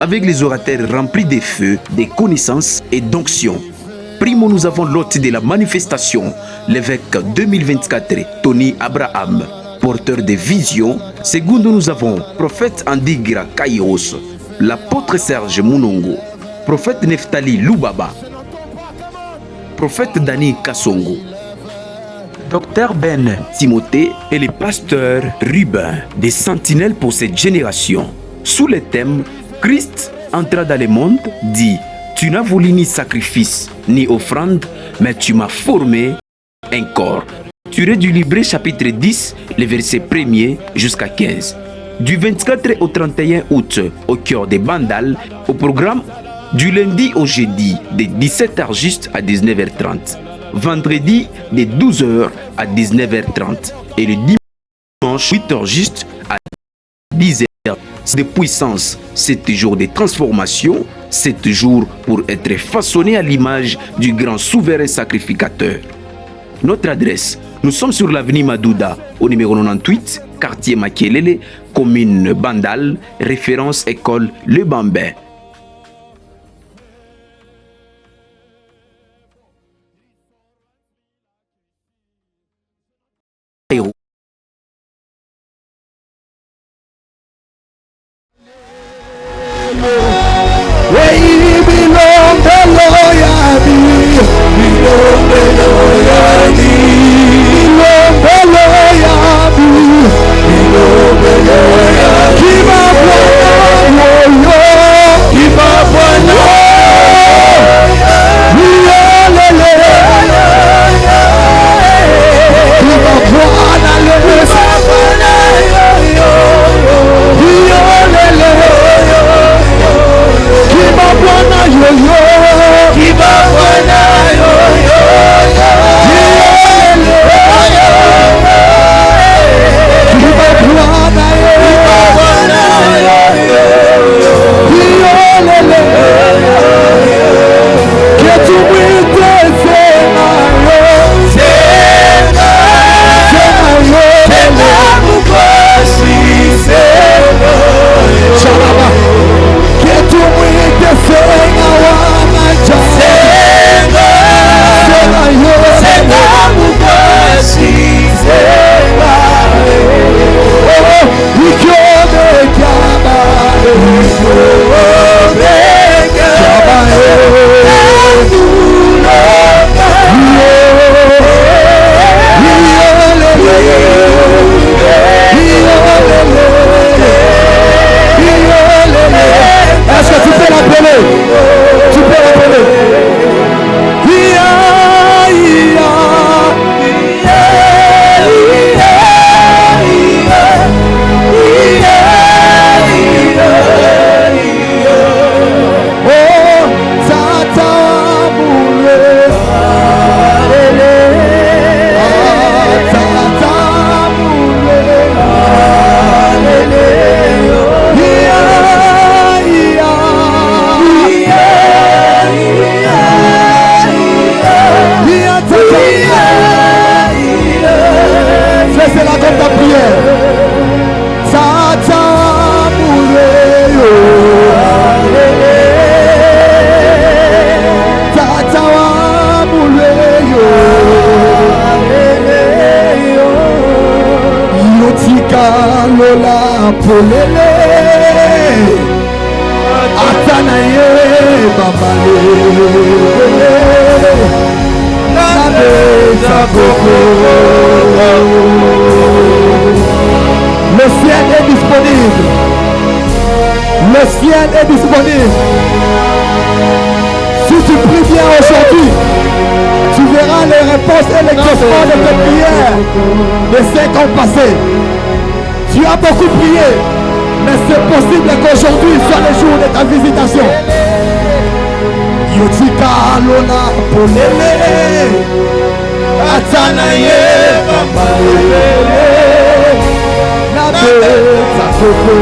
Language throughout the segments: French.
avec les orateurs remplis de feu, de connaissances et d'onction. Primo, nous avons l'hôte de la manifestation, l'évêque 2024, Tony Abraham, porteur de visions. Secondo, nous avons prophète Andigra Kairos, l'apôtre Serge Munongo, prophète Neftali Lubaba, prophète Dani Kassongo, docteur Ben Timothée et le pasteur Ruben, des sentinelles pour cette génération. Sous le thème Christ entra dans le monde, dit: tu n'as voulu ni sacrifice ni offrande, mais tu m'as formé un corps. Tiré du livret chapitre 10, les versets 1er jusqu'à 15. Du 24 au 31 août, au cœur des Bandal, au programme du lundi au jeudi, de 17h juste à 19h30. Vendredi, de 12h à 19h30. Et le dimanche, 8h juste à 10h. C'est de puissance, 7 jours de transformation, 7 jours pour être façonné à l'image du grand souverain sacrificateur. Notre adresse, nous sommes sur l'avenue Madouda, au numéro 98, quartier Makelele, commune Bandal, référence école Le Bambin. Le ciel est disponible. Le ciel est disponible. Si tu pries bien aujourd'hui, tu verras les réponses et les questions de tes prières de ces qui ont passé. Tu as beaucoup prié, mais c'est possible qu'aujourd'hui soit le jour de ta visitation. Yotika lona polele, atanaye papalele, na beta koko.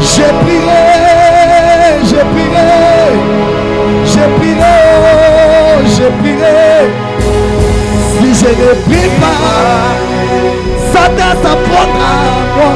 J'ai prié, j'ai prié, j'ai prié, j'ai prié. Si je ne prie pas, Satan s'apprendra à moi.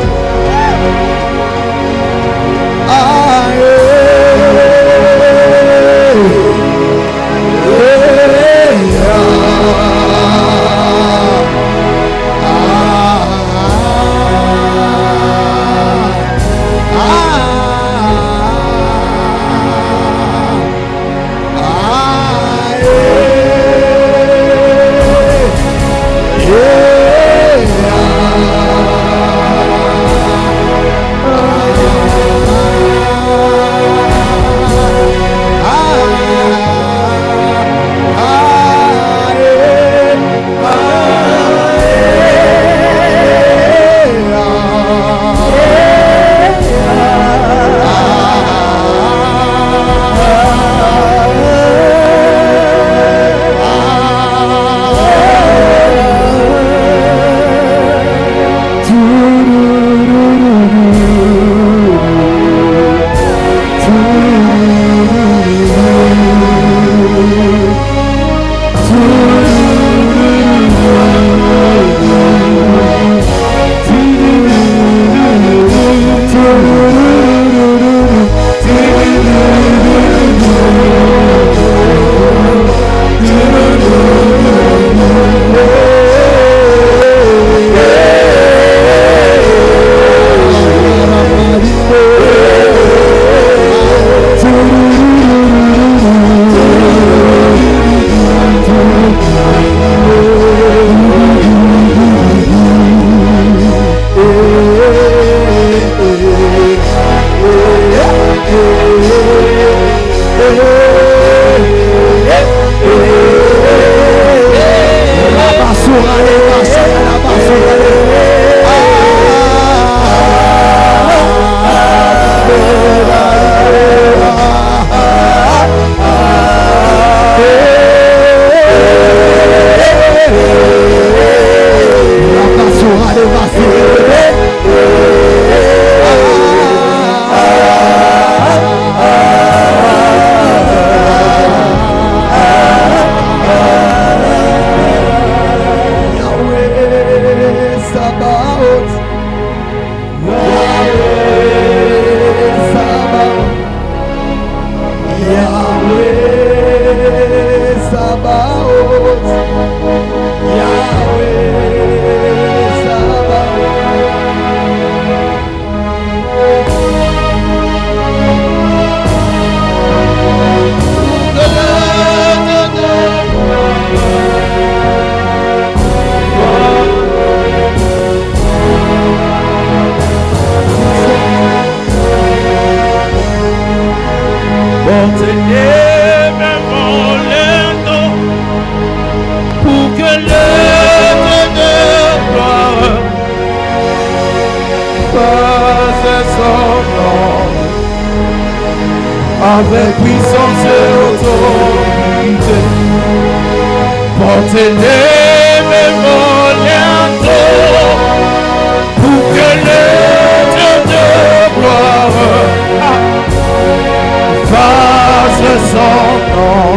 fasse son nom avec puissance et autorité. Portez-les mémoriaux pour que le Dieu de gloire fasse son nom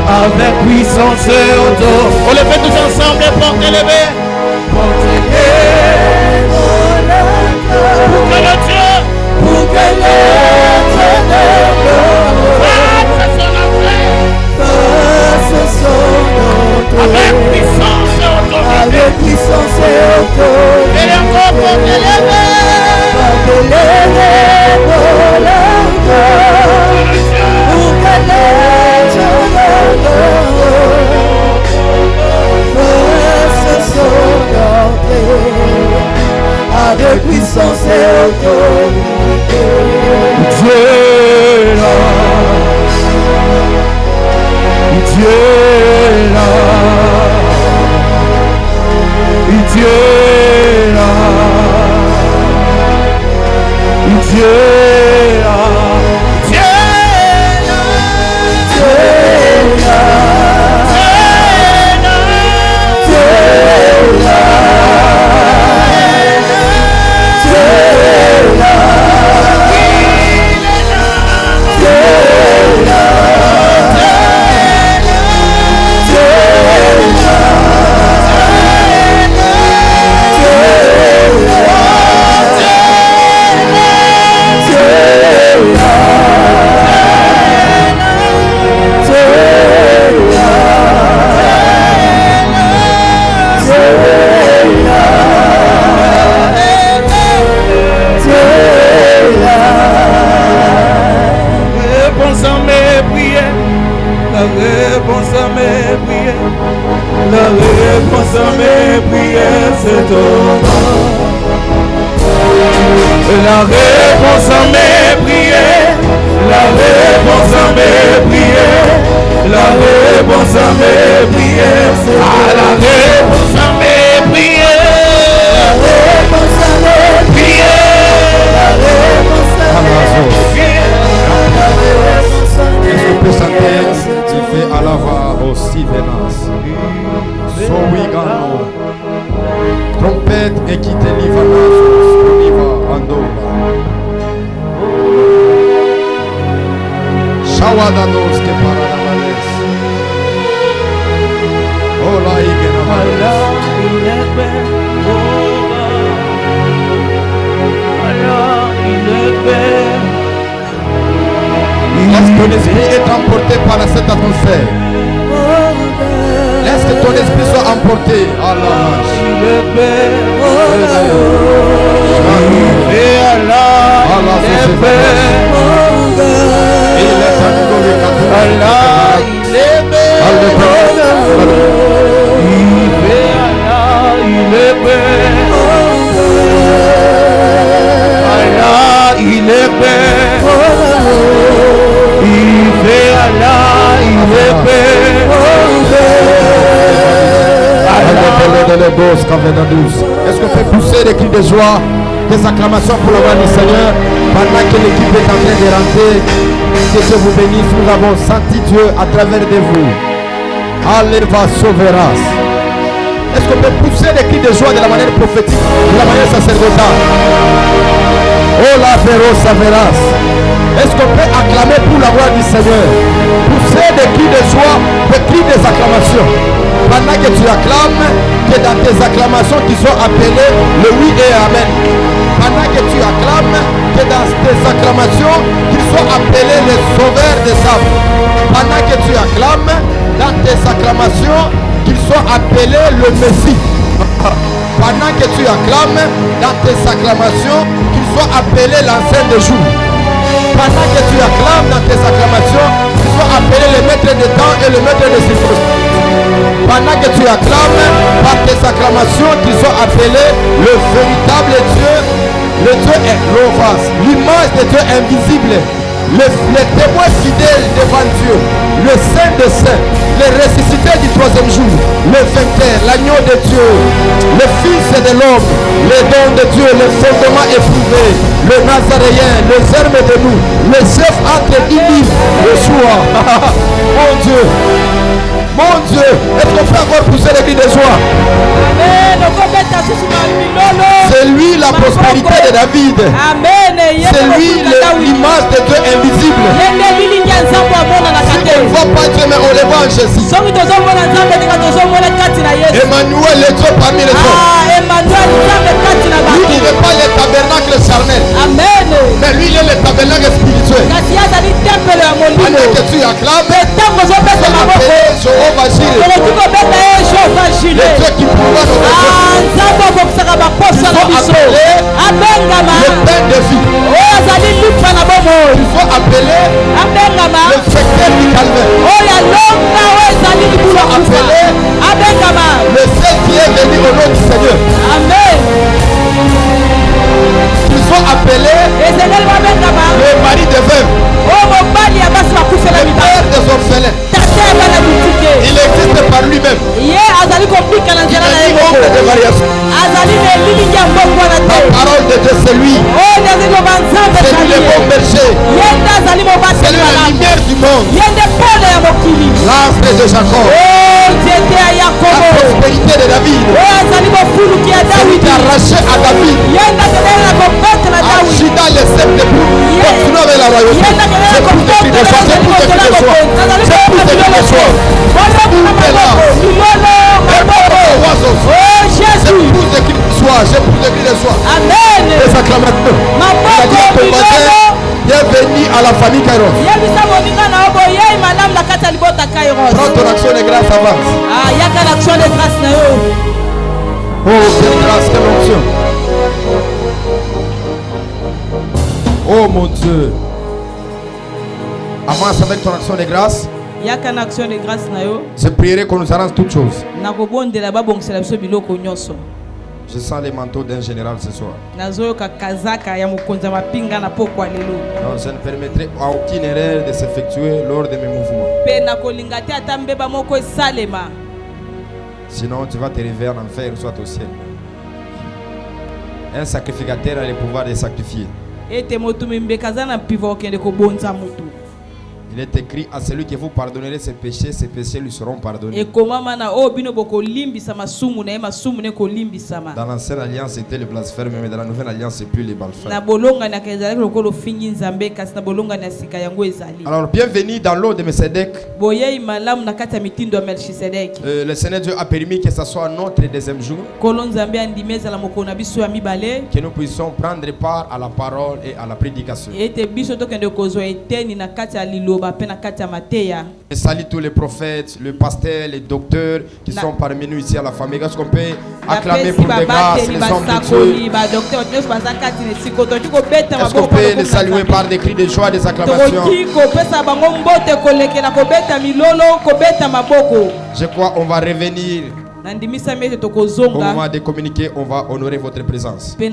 avec puissance et autorité. On le fait tous ensemble, portez-les. Portez-les pour que le Dieu de gloire fasse son nom avec puissance et autorité. Et encore portez-les pour que le Dieu de fasse son nom avec puissance et autorité. Dieu est là, Dieu est là, Dieu est là, Dieu est là, Dieu est là, Dieu est là. La réponse à mes prières, c'est ton nom. La réponse à mes prières, la réponse à mes prières, la réponse à mes prières, c'est la réponse à mes prières, la réponse à mes prières, la réponse à mes prières, la réponse à mes prières. Tu fais à la voix aussi vénance. Sowigano. Trompette et qui te livanasos. Oliva andova. Shawadanos que paradamales. Ola igenamales. Laisse ton esprit être emporté par cette atmosphère. Laisse que ton esprit soit emporté. Allah. Il est bête. Il fait Allah, il est bête. Est-ce qu'on peut pousser des cris de joie, des acclamations pour la voix du Seigneur pendant que l'équipe est en train de rentrer? Que Dieu vous bénisse, nous avons senti Dieu à travers de vous. Alléluia, sauveras. Est-ce qu'on peut pousser des cris de joie de la manière prophétique, de la manière sacerdotale? Oh la véro saveras. Est-ce qu'on peut acclamer pour la gloire du Seigneur? Pousser des cris de joie, des cris des acclamations. Pendant que tu acclames, que dans tes acclamations qui sont appelées le oui et amen. Pendant que tu acclames, que dans tes acclamations qui sont appelés les sauveurs des âmes. Pendant que tu acclames, dans tes acclamations qu'ils soient appelés le Messie. Pendant que tu acclames, dans tes acclamations qu'ils soient appelés l'ancien des jours. Pendant que tu acclames dans tes acclamations qu'ils soient appelés le maître de temps et le maître de circonstances. Pendant que tu acclames par tes acclamations qu'ils soient appelés le véritable Dieu, le Dieu est l'ovas, l'image de Dieu invisible. le témoin fidèle devant Dieu, le Saint des Saints, le ressuscité du troisième jour, le vainqueur, l'agneau de Dieu, le Fils de l'homme, le don de Dieu, le fondement éprouvé, le Nazaréen, le germe de nous, le chef entre Inis, le choix. Mon Dieu, est-ce qu'on peut encore pousser les cris de joie? C'est lui la prospérité de David. C'est lui l'image de Dieu invisible. Si on ne voit pas Dieu, mais on le voit en Jésus. Emmanuel, le Dieu parmi les hommes. Lui, il n'est pas le tabernacle charnel. Mais lui, il est le tabernacle spirituel. Pendant que tu acclames, Jéhovah Jireh, le Dieu qui pourra nous résoudre. Il faut appeler le Père de vie. Il faut appeler le secteur du calvaire. Il faut appeler le seul qui est venu au nom du Seigneur. Il faut appeler le mari de veuve, le père des orphelins. Il existe par lui-même. Il a dit nombre de variations. La parole de Dieu, c'est lui. C'est lui le bon berger. C'est lui la lumière du monde. L'ange de Jacob. La prospérité de David. C'est lui qui a arraché à David. À Juda les sept époux. Continuons avec la royauté. C'est pour des cris de joie. C'est pour des cris de joie. C'est pour des cris de joie. C'est là. C'est pour des cris de joie. C'est pour des cris de joie. Les acclamations. Bienvenue à la famille Kairos. Prends ton action de grâce avance. Oh, quelle grâce, quelle onction. Oh mon Dieu. Avance avec ton action de grâce. Je prierai qu'on nous arrange toutes choses. Je sens les manteaux d'un général ce soir. Non, je ne permettrai à aucune erreur de s'effectuer lors de mes mouvements. Sinon, tu vas te réveiller en enfer, soit au ciel. Un sacrificateur a le pouvoir de sacrifier. Il est écrit à celui qui vous pardonnerez ses péchés lui seront pardonnés. Dans l'ancienne alliance, c'était le blasphème, mais dans la nouvelle alliance, c'est plus les blasphèmes. Alors, bienvenue dans l'eau de Melchisedec. Le Seigneur Dieu a permis que ce soit notre deuxième jour, que nous puissions prendre part à la parole et à la prédication. Je salue tous les prophètes, les pasteurs, les docteurs qui sont parmi nous ici à la famille. Est-ce qu'on peut acclamer pour des grâces les hommes de Dieu? Est-ce qu'on peut les saluer par des cris de joie, des acclamations? Je crois qu'on va revenir. Au moment de communiquer, on va honorer votre présence. Mais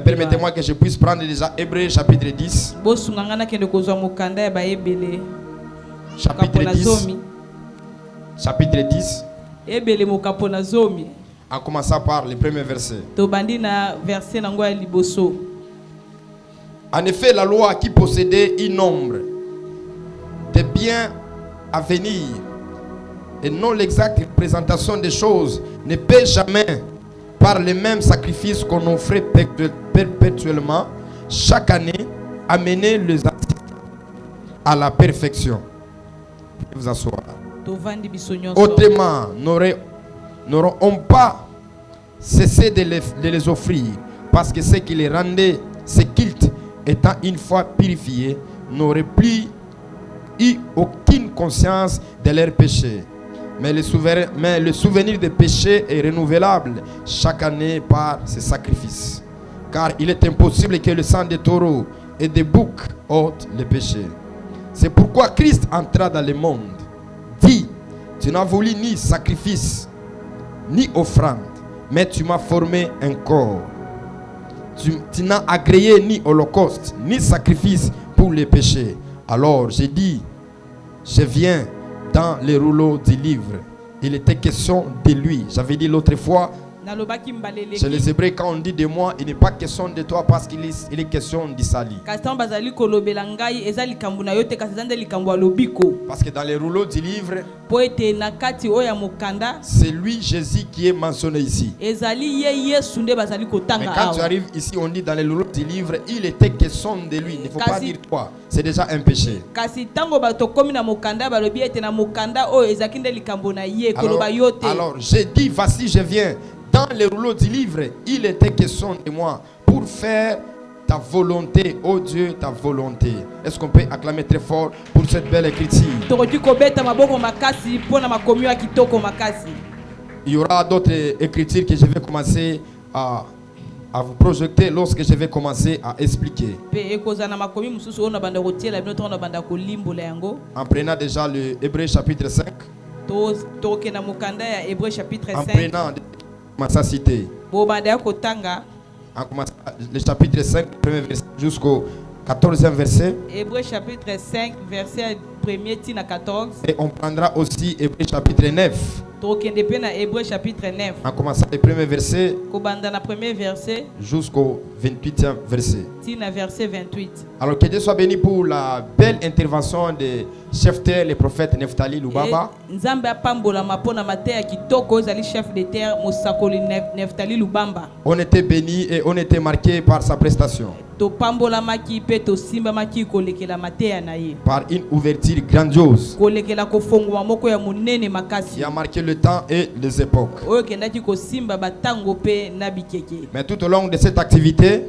permettez-moi que je puisse prendre déjà Hébreux chapitre 10. Chapitre 10. En commençant par le premier verset. En effet, la loi qui possédait un nombre de biens à venir et non l'exacte représentation des choses ne peut jamais, par les mêmes sacrifices qu'on offrait perpétuellement chaque année, amener les artistes à la perfection. Vous asseoir. Autrement, n'auront pas cessé de les offrir, parce que ce qui les rendait ces cultes étant une fois purifiés, n'auraient plus eu aucune conscience de leurs péchés. Mais le souvenir des péchés est renouvelable chaque année par ces sacrifices. Car il est impossible que le sang des taureaux et des boucs ôte les péchés. C'est pourquoi Christ entra dans le monde. Dit, tu n'as voulu ni sacrifice, ni offrande, mais tu m'as formé un corps. tu n'as agréé ni holocauste, ni sacrifice pour les péchés. Alors j'ai dit, je viens dans les rouleaux du livre. Il était question de lui. J'avais dit l'autre fois, chez les Hébreux, quand on dit de moi, il n'est pas question de toi parce qu'il est question d'Isali. Parce que dans les rouleaux du livre, c'est lui, Jésus, qui est mentionné ici. Mais quand tu arrives ici, on dit dans les rouleaux du livre, il était question de lui. Il ne faut pas dire toi. C'est déjà un péché. Alors j'ai dit, voici, je viens. Dans les rouleaux du livre, il était question de moi pour faire ta volonté, oh Dieu, ta volonté. Est-ce qu'on peut acclamer très fort pour cette belle écriture? Il y aura d'autres écritures que je vais commencer à vous projeter lorsque je vais commencer à expliquer. En prenant déjà le Hébreux chapitre 5. En prenant commence à citer. En commençant le chapitre 5, premier verset jusqu'au 14e verset. Hébreux chapitre 5, verset 1er à 14. Et on prendra aussi Hébreux chapitre 9. En commençant le premier verset jusqu'au 28e verset. Alors que Dieu soit béni pour la belle intervention de chef terre, le prophète Neftali Lubamba. On était béni et on était marqué par sa prestation. Par une ouverture grandiose qui a marqué le temps et les époques. Mais tout au long de cette activité,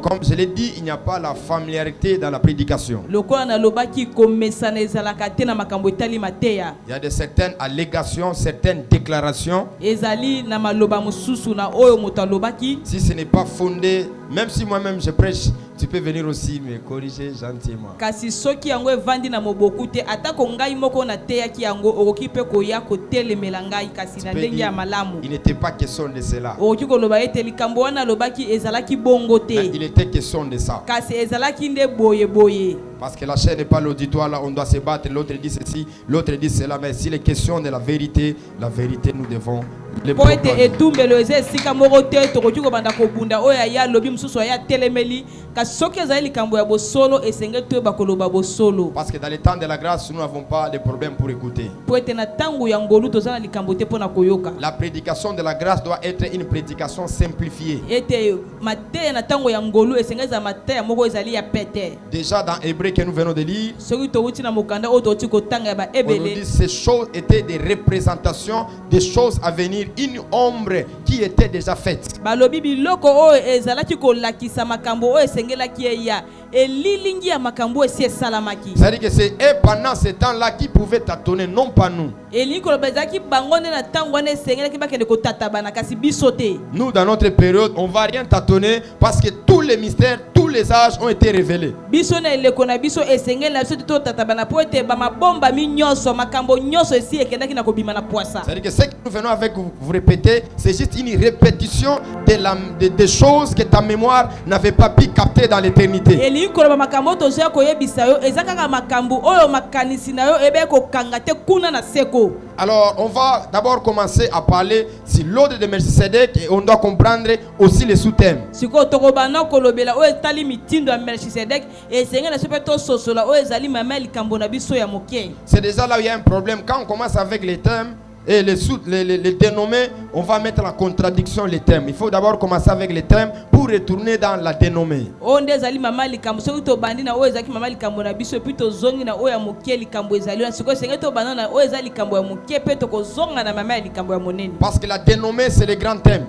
comme je l'ai dit, il n'y a pas la familiarité dans la prédication. Il y a de certaines allégations, certaines déclarations. Si ce n'est pas fondé, même si moi-même je prêche, tu peux venir aussi me corriger gentiment. Il n'était pas question de cela. Mais il était question de ça. Parce que la chaîne n'est pas l'auditoire, là on doit se battre, l'autre dit ceci, l'autre dit cela. Mais s'il est question de la vérité nous devons le proclamer. Parce que dans les temps de la grâce, nous n'avons pas de problème pour écouter. La prédication de la grâce doit être une prédication simplifiée. Déjà dans Hébreux que nous venons de lire, on nous dit ces choses étaient des représentations des choses à venir, une ombre qui était déjà faite. C'est-à-dire que c'est pendant ce temps-là qui pouvait tâtonner, non pas nous. Nous, dans notre période, on ne va rien tâtonner parce que tous les mystères, tous les âges ont été révélés. C'est-à-dire que ce que nous venons avec vous répéter, c'est juste une répétition des choses que ta mémoire n'avait pas pu capter dans l'éternité. Alors, on va d'abord commencer à parler sur l'ordre de Melchisedec et on doit comprendre aussi les sous-thèmes. C'est déjà là où il y a un problème. Quand on commence avec les thèmes et les dénommés, on va mettre en contradiction les thèmes. Il faut d'abord commencer avec les thèmes pour retourner dans la dénommée. Parce que la dénommée, c'est le grand thème.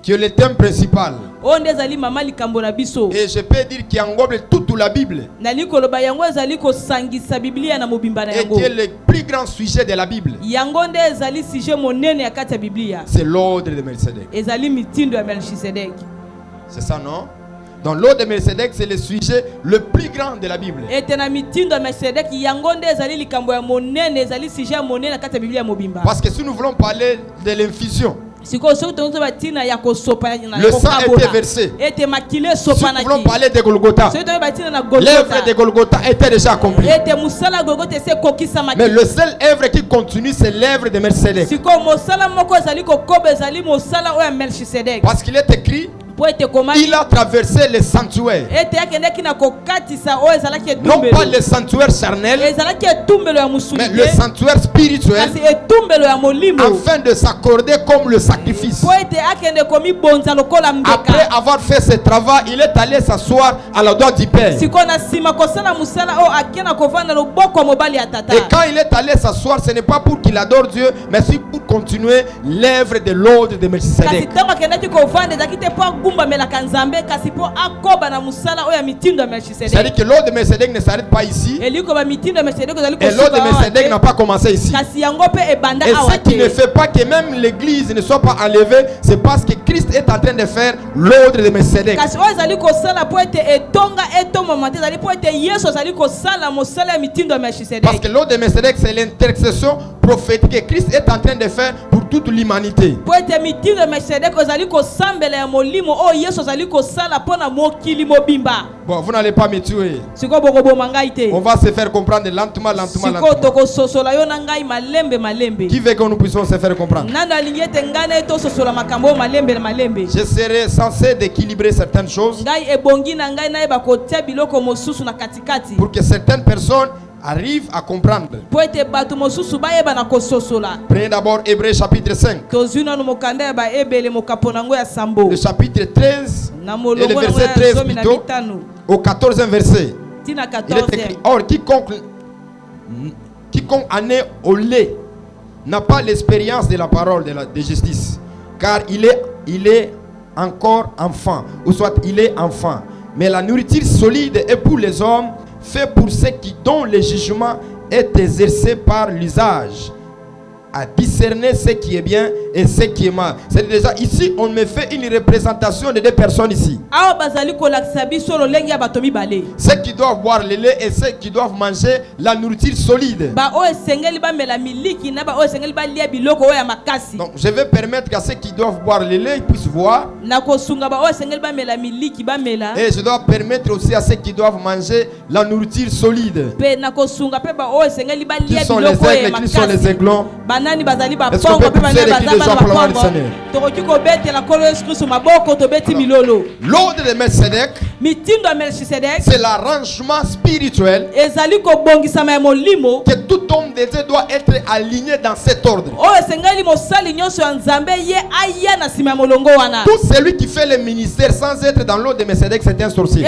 Qui est le thème principal. Et je peux dire qu'il englobe toute la Bible. Et qui est le plus grand sujet de la Bible. C'est l'ordre de Melchisedec. C'est ça, non? Donc l'ordre de Melchizedek, c'est le sujet le plus grand de la Bible. Parce que si nous voulons parler de l'infusion, le sang a été versé. Si nous voulons parler de Golgotha, l'œuvre de Golgotha était déjà accomplie. Mais le seul œuvre qui continue, c'est l'œuvre de Melchizedek. Parce qu'il est écrit, il a traversé le sanctuaire. Non pas le sanctuaire charnel, mais le sanctuaire spirituel, afin de s'accorder comme le sacrifice. Après avoir fait ce travail, il est allé s'asseoir à la droite du Père. Et quand il est allé s'asseoir, ce n'est pas pour qu'il adore Dieu, mais c'est pour continuer l'œuvre de l'ordre de Melchizedek. C'est-à-dire que l'ordre de Melchizedek ne s'arrête pas ici. Et l'ordre de Melchizedek n'a pas commencé ici. Et ce qui ne fait pas que même l'église ne soit pas enlevée, c'est parce que Christ est en train de faire l'ordre de Melchizedek. Parce que l'ordre de Melchizedek, c'est l'intercession prophétique que Christ est en train de faire pour toute l'humanité. Bon, vous n'allez pas me tuer. On va se faire comprendre lentement. Qui veut que nous puissions se faire comprendre? Je serai censé d'équilibrer certaines choses pour que certaines personnes arrivent à comprendre. Prenez d'abord Hébreux chapitre 5. Le chapitre 13 et le verset 13 plutôt, au 14e verset. Il est écrit, or quiconque en est au lait n'a pas l'expérience de la parole de justice, car il est encore enfant, ou soit il est enfant. Mais la nourriture solide est pour les hommes, fait pour ceux dont le jugement est exercé par l'usage, à discerner ce qui est bien et ce qui est mal. C'est déjà ici on me fait une représentation de deux personnes ici. Ceux qui doivent boire le lait et ceux qui doivent manger la nourriture solide. Donc je vais permettre à ceux qui doivent boire le lait puissent voir. Et je dois permettre aussi à ceux qui doivent manger la nourriture solide. Qui sont les aigles, qui sont les aiglons. Est-ce qu'on peut pousser les cris de joie pour la gloire du Seigneur? L'ordre de Melchizedek, c'est l'arrangement spirituel que tout homme de Dieu doit être aligné dans cet ordre. Tout celui qui fait le ministère sans être dans l'ordre de Melchizedek, c'est un sorcier.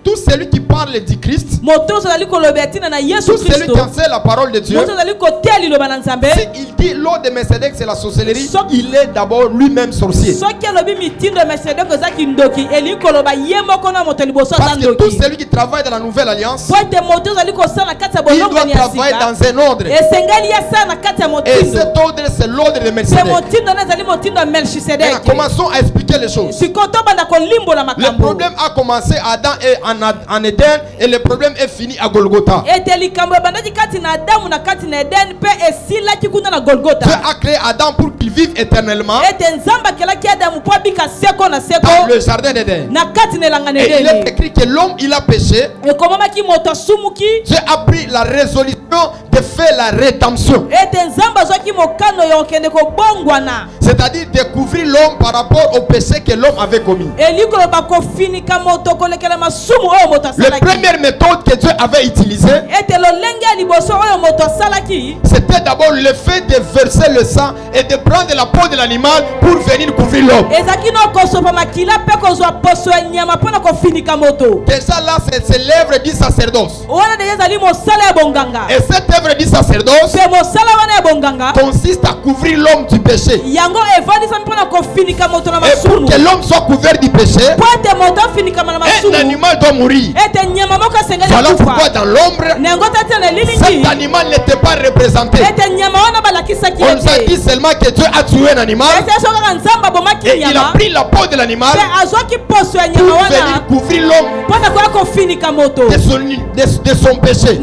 Tout celui qui parle du Christ, tout celui qui enseigne la parole de Dieu, s'il dit l'ordre de Melchizedek c'est la sorcellerie, il est d'abord lui-même sorcier. Parce que tout celui qui travaille dans la nouvelle alliance, il doit travailler dans un ordre. Et cet ordre c'est l'ordre de Melchizedek. Commençons à expliquer les choses. Le problème a commencé à Adam et en Éden, et le problème est fini à Golgotha. Dieu a créé Adam pour qu'il vive éternellement dans le jardin d'Éden. Et il est écrit que l'homme il a péché. Dieu a pris la résolution de faire la rédemption, c'est-à-dire découvrir l'homme par rapport au péché que l'homme avait commis. La première méthode que Dieu avait utilisée, c'était d'abord le fait de verser le sang et de prendre la peau de l'animal pour venir couvrir l'homme. Déjà là c'est l'œuvre du sacerdoce. Et cette œuvre du sacerdoce consiste à couvrir l'homme du péché. Et pour que l'homme soit couvert du péché, un animal doit mourir. Voilà pourquoi dans l'ombre, cet animal n'était pas représenté. On nous a dit seulement que Dieu a tué un animal et il a pris la peau de l'animal pour venir couvrir l'homme de son péché.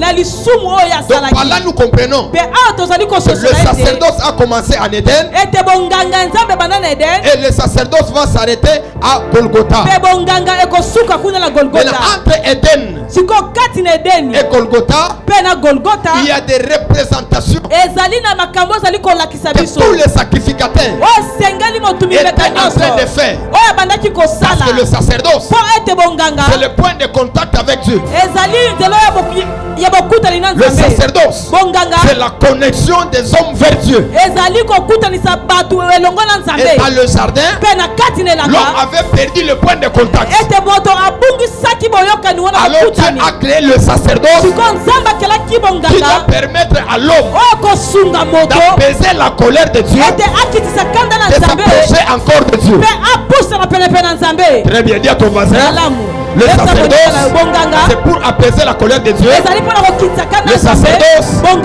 Donc par là nous comprenons que le sacerdoce a commencé en Éden et le sacerdoce va s'arrêter à Golgotha. Maintenant, entre Éden et Golgotha, il y a des représentations que tous les sacrificateurs étaient en train de faire. Parce que le sacerdoce, c'est le point de contact avec Dieu. Le sacerdoce, c'est la connexion des hommes vers Dieu. Et dans le jardin, l'homme avait perdu le point de contact. Alors Dieu a créé le sacerdoce qui doit permettre à l'homme d'apaiser la colère de Dieu, de s'approcher encore de Dieu. Très bien, dis à ton voisin. Le sacerdoce, c'est pour apaiser la colère de Dieu. Le sacerdoce, c'est pour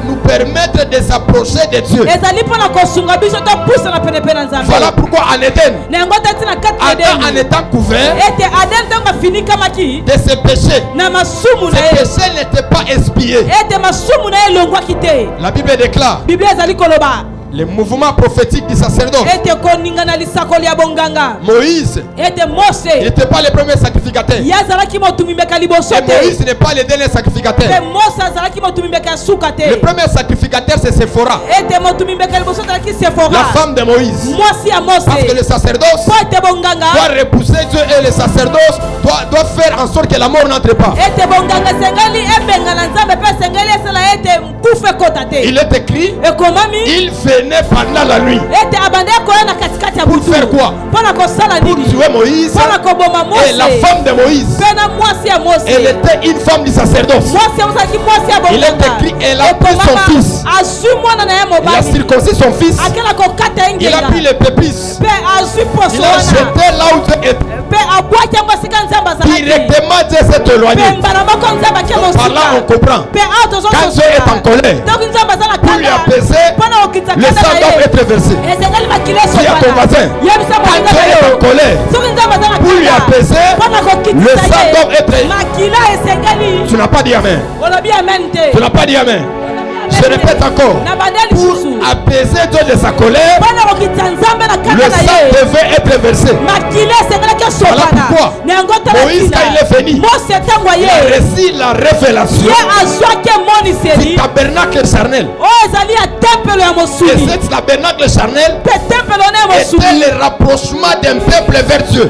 nous permettre de s'approcher de Dieu. Voilà pourquoi en Éden, Adam en étant couvert de ses péchés, ses péchés n'étaient pas expiés. La Bible déclare le mouvement prophétique du sacerdoce. Moïse n'était pas le premier sacrificateur. Et Moïse n'est pas le dernier sacrificateur. Le premier sacrificateur, c'est Séphora, la femme de Moïse. Parce que le sacerdoce doit repousser Dieu et le sacerdoce doit faire en sorte que la mort n'entre pas. Il est écrit, il venait pendant la nuit. Pour faire quoi? Pour tuer Moïse et la femme de Moïse. Elle était une femme du sacerdoce. Il est écrit, elle a pris son fils. Il a circoncis son fils. Il a pris les pépices. Il a jeté là où Dieu était. Directement Dieu s'est éloigné. Par là on comprend. Quand Dieu est en colère, pour lui apaiser, le sang doit être versé. Si à ton voisin, quand Dieu est en colère, pour lui apaiser, le sang doit être. Tu n'as pas dit amen. Tu n'as pas dit amen. Je répète encore, pour apaiser Dieu de sa colère, le sang devait être versé. Voilà pourquoi Moïse, quand il est venu, il a reçu la révélation du tabernacle charnel. Et ce tabernacle charnel était le rapprochement d'un peuple vers Dieu.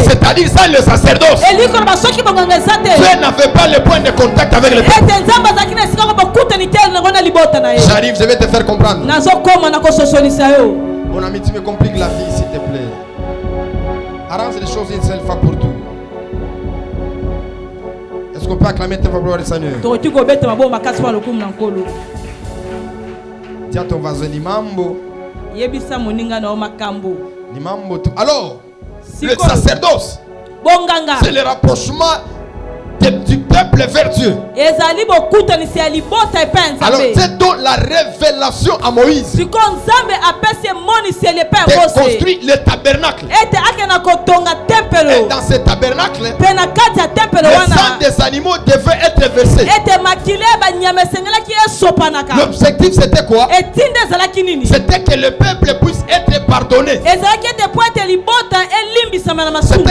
C'est-à-dire sans le sacerdoce, Dieu n'avait pas le point de contact avec le peuple. J'arrive, je vais te faire comprendre. Mon ami, tu me compliques la vie, s'il te plaît. Arrange les choses une seule fois pour tout. Est-ce qu'on peut acclamer tes gloire du Seigneur? Dis à ton voisin, ni mambo. Ni mambo tout. Alors, le sacerdoce, c'est le rapprochement du peuple vers Dieu. Alors c'est donc la révélation à Moïse de construire le tabernacle. Et dans ce tabernacle, le sang des animaux devait être versé. L'objectif c'était quoi? C'était que le peuple puisse être pardonné. C'était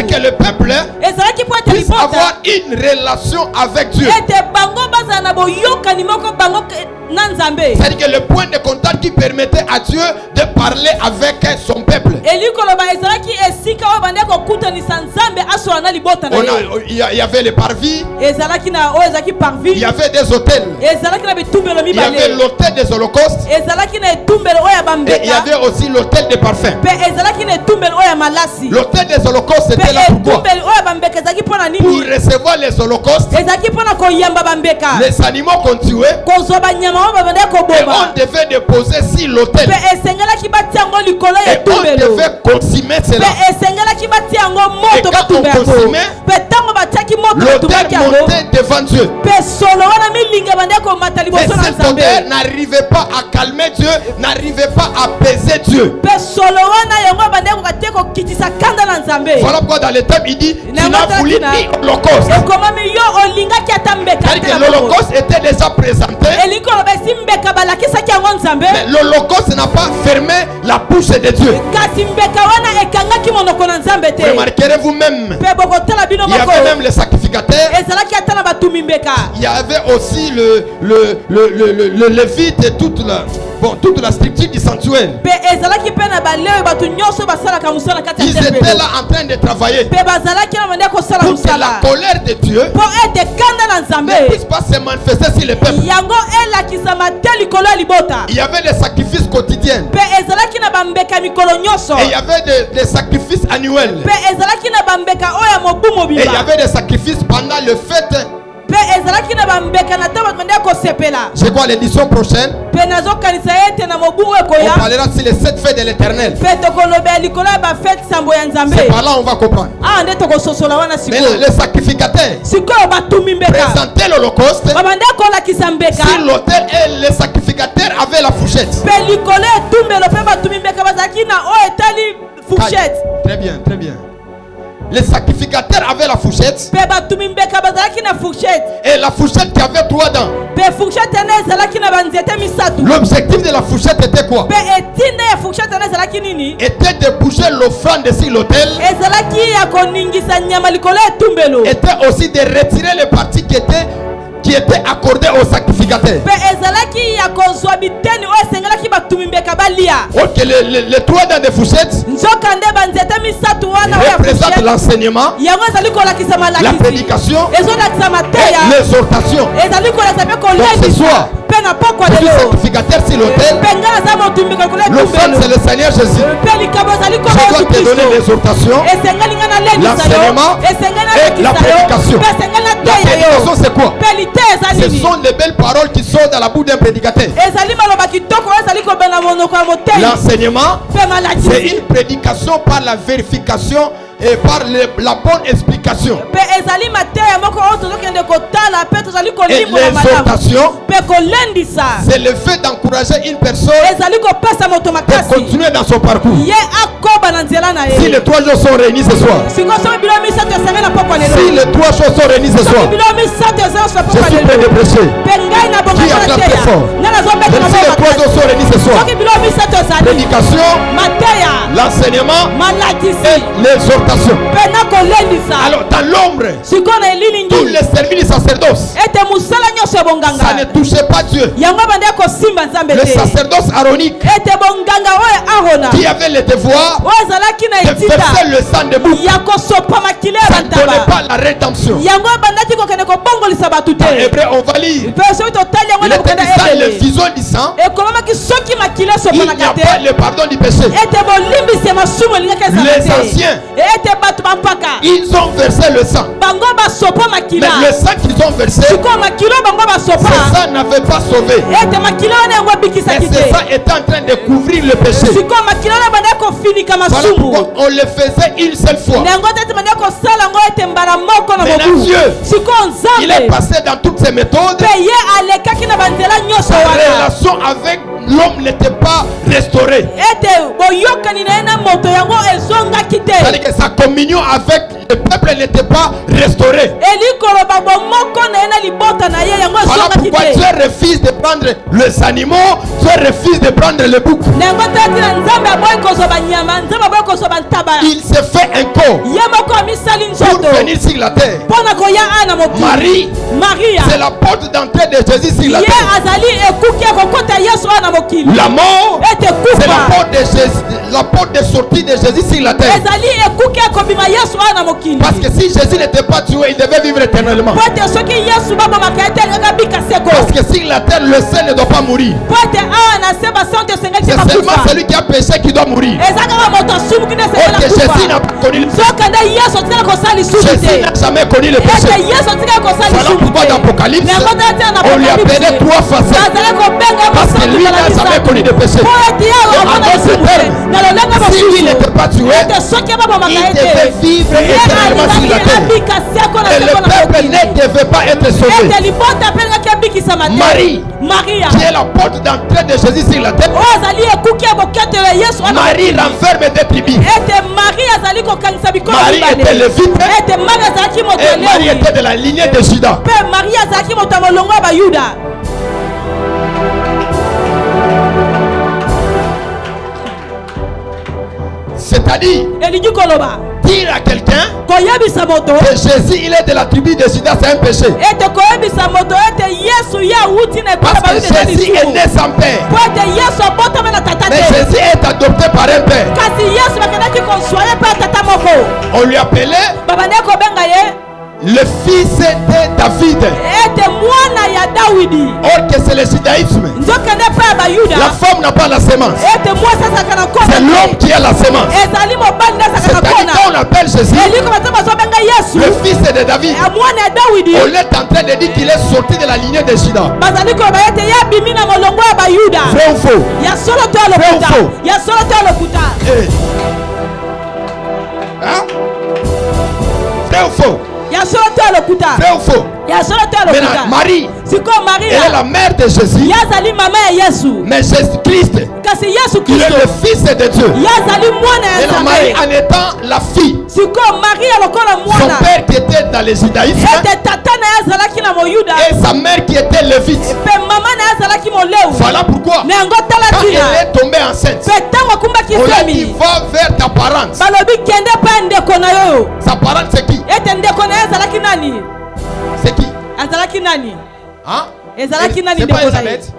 que le peuple puisse avoir une relation avec Dieu. C'est-à-dire que le point de contact qui permettait à Dieu de parler avec son peuple. Il y avait les parvis. Il y avait des hôtels. Il y avait l'hôtel des holocaustes. Et il y avait aussi l'hôtel des parfums. L'hôtel des holocaustes c'était là pourquoi? Pour recevoir les holocaustes, les animaux qu'on tuait, et on devait déposer sur l'autel. Et on devait consommer cela. Et quand on consumait, l'autel montait devant Dieu. Mais cette odeur n'arrivait pas à calmer Dieu, n'arrivait pas à apaiser Dieu. Voilà pourquoi dans le thème il dit, tu n'as voulu ni holocauste. L'holocauste était déjà présenté. Mais l'holocauste n'a pas fermé la bouche de Dieu. Remarquerez vous-même, il y avait même les sacrificateurs. Il y avait aussi le lévite et toute la structure du sanctuaire. Ils étaient là en train de travailler pour que la colère de Dieu ne puisse pas se manifester sur le peuple. Il y avait des sacrifices quotidiens et il y avait des sacrifices annuels et il y avait des sacrifices pendant le fête. C'est quoi l'édition prochaine? On parlera sur les 7 fêtes de l'Éternel. C'est par là on va comprendre. Mais les sacrificateurs présentaient l'holocauste sur l'autel et les sacrificateurs avaient la fourchette. Très bien, très bien. Les sacrificateurs avaient la fourchette. Et la fourchette qui avait 3 dents. L'objectif de la fourchette était quoi? Était de bouger l'offrande sur l'autel. Était aussi de retirer les parties qui étaient accordées aux sacrificateurs. Ok, les 3 dents de fourchette représentent l'enseignement, la prédication et l'exhortation. Donc ce soir, je suis sacrificateur sur l'autel. L'offrande c'est le Seigneur Jésus. Je dois te donner l'exhortation, l'enseignement et la prédication. La prédication c'est quoi? Ce sont les belles paroles qui sortent dans la bouche d'un prédicateur. L'enseignement c'est une prédication par la vérification et par la bonne explication. Et l'exhortation c'est le fait d'encourager une personne de continuer dans son parcours. Si les 3 jours sont réunis ce soir, si les 3 choses sont réunies ce soir, je suis prêt de prêcher. Qui acclame très fort? Si les 3 jours sont réunis ce soir, prédication, l'enseignement et l'exhortation. Alors dans l'ombre, tous les services du sacerdoce, ça ne touchait pas Dieu. Le sacerdoce aronique qui avait le devoir de verser le sang de bouc, ça ne donnait pas la rédemption. Dans Hébreu on va lire, il était dit ça, le fusion du sang, il n'y a pas le pardon du péché. Les anciens, ils ont versé le sang, mais le sang qu'ils ont versé, ce sang n'avait pas sauvé. Et ce sang était en train de couvrir le péché. Voilà pourquoi on le faisait une seule fois. Maintenant Dieu, il est passé dans toutes ses méthodes. Sa relation avec l'homme n'était pas restaurée. C'est-à-dire que sa communion avec le peuple n'était pas restaurée. Voilà pourquoi Dieu refuse de prendre les animaux, Dieu refuse de prendre le bouc. Il s'est fait un corps pour venir sur la terre. Marie, c'est la porte d'entrée de Jésus sur la terre. La mort, c'est la porte de sortie de Jésus sur la terre. Parce que si Jésus n'était pas tué, il devait vivre éternellement. Parce que sur la terre, le saint ne doit pas mourir. C'est seulement celui qui a péché qui doit mourir. Ok, Jésus n'a pas connu le péché. Jésus n'a jamais connu le péché. Voilà pourquoi dans l'Apocalypse, on lui appelait 3 facettes. Parce que lui n'a jamais connu de péché. En d'autres termes, si lui n'était pas tué, il devait vivre éternellement sur la terre. Et le peuple ne devait pas être sauvé. Marie, qui est la porte d'entrée de Jésus sur la terre, Marie renferme des tribus. Marie était lévite et Marie était de la lignée de Juda. C'est-à-dire, dire à quelqu'un que Jésus il est de la tribu de Juda, c'est un péché. Parce que Jésus est né sans père. Mais Jésus est adopté par un père. On lui appelait le fils de David. Or que c'est le judaïsme. La femme n'a pas la sémence. C'est l'homme qui a la sémence. C'est-à-dire qu'on appelle Jésus le fils de David. On est en train de dire qu'il est sorti de la lignée de Juda. Vrai ou faux? Vrai ou faux? Hein? Vrai ou faux? Vrai ou faux? Maintenant, Marie, elle est la mère de Jésus. Mais Jésus-Christ, il est le fils de Dieu. Et la Marie en étant la fille, son père qui était dans le judaïsme et sa mère qui était lévite. Voilà pourquoi quand elle est tombée enceinte, on a dit va vers ta parente. Sa parente c'est qui? C'est qui? Hein? C'est pas Elisabeth?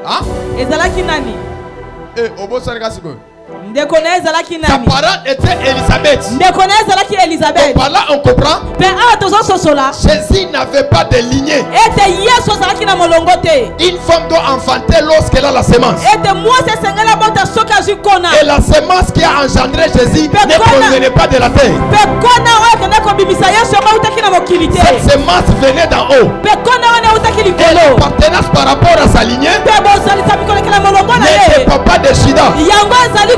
Hein? Sa parente était Elisabeth. Donc par là on comprend Jésus n'avait pas de lignée. Une femme doit enfanter lorsqu'elle a la sémence. Et la sémence qui a engendré Jésus ne provenait pas de la terre. Cette sémence venait d'en haut. Et l'appartenance par rapport à sa lignée n'était pas de Juda.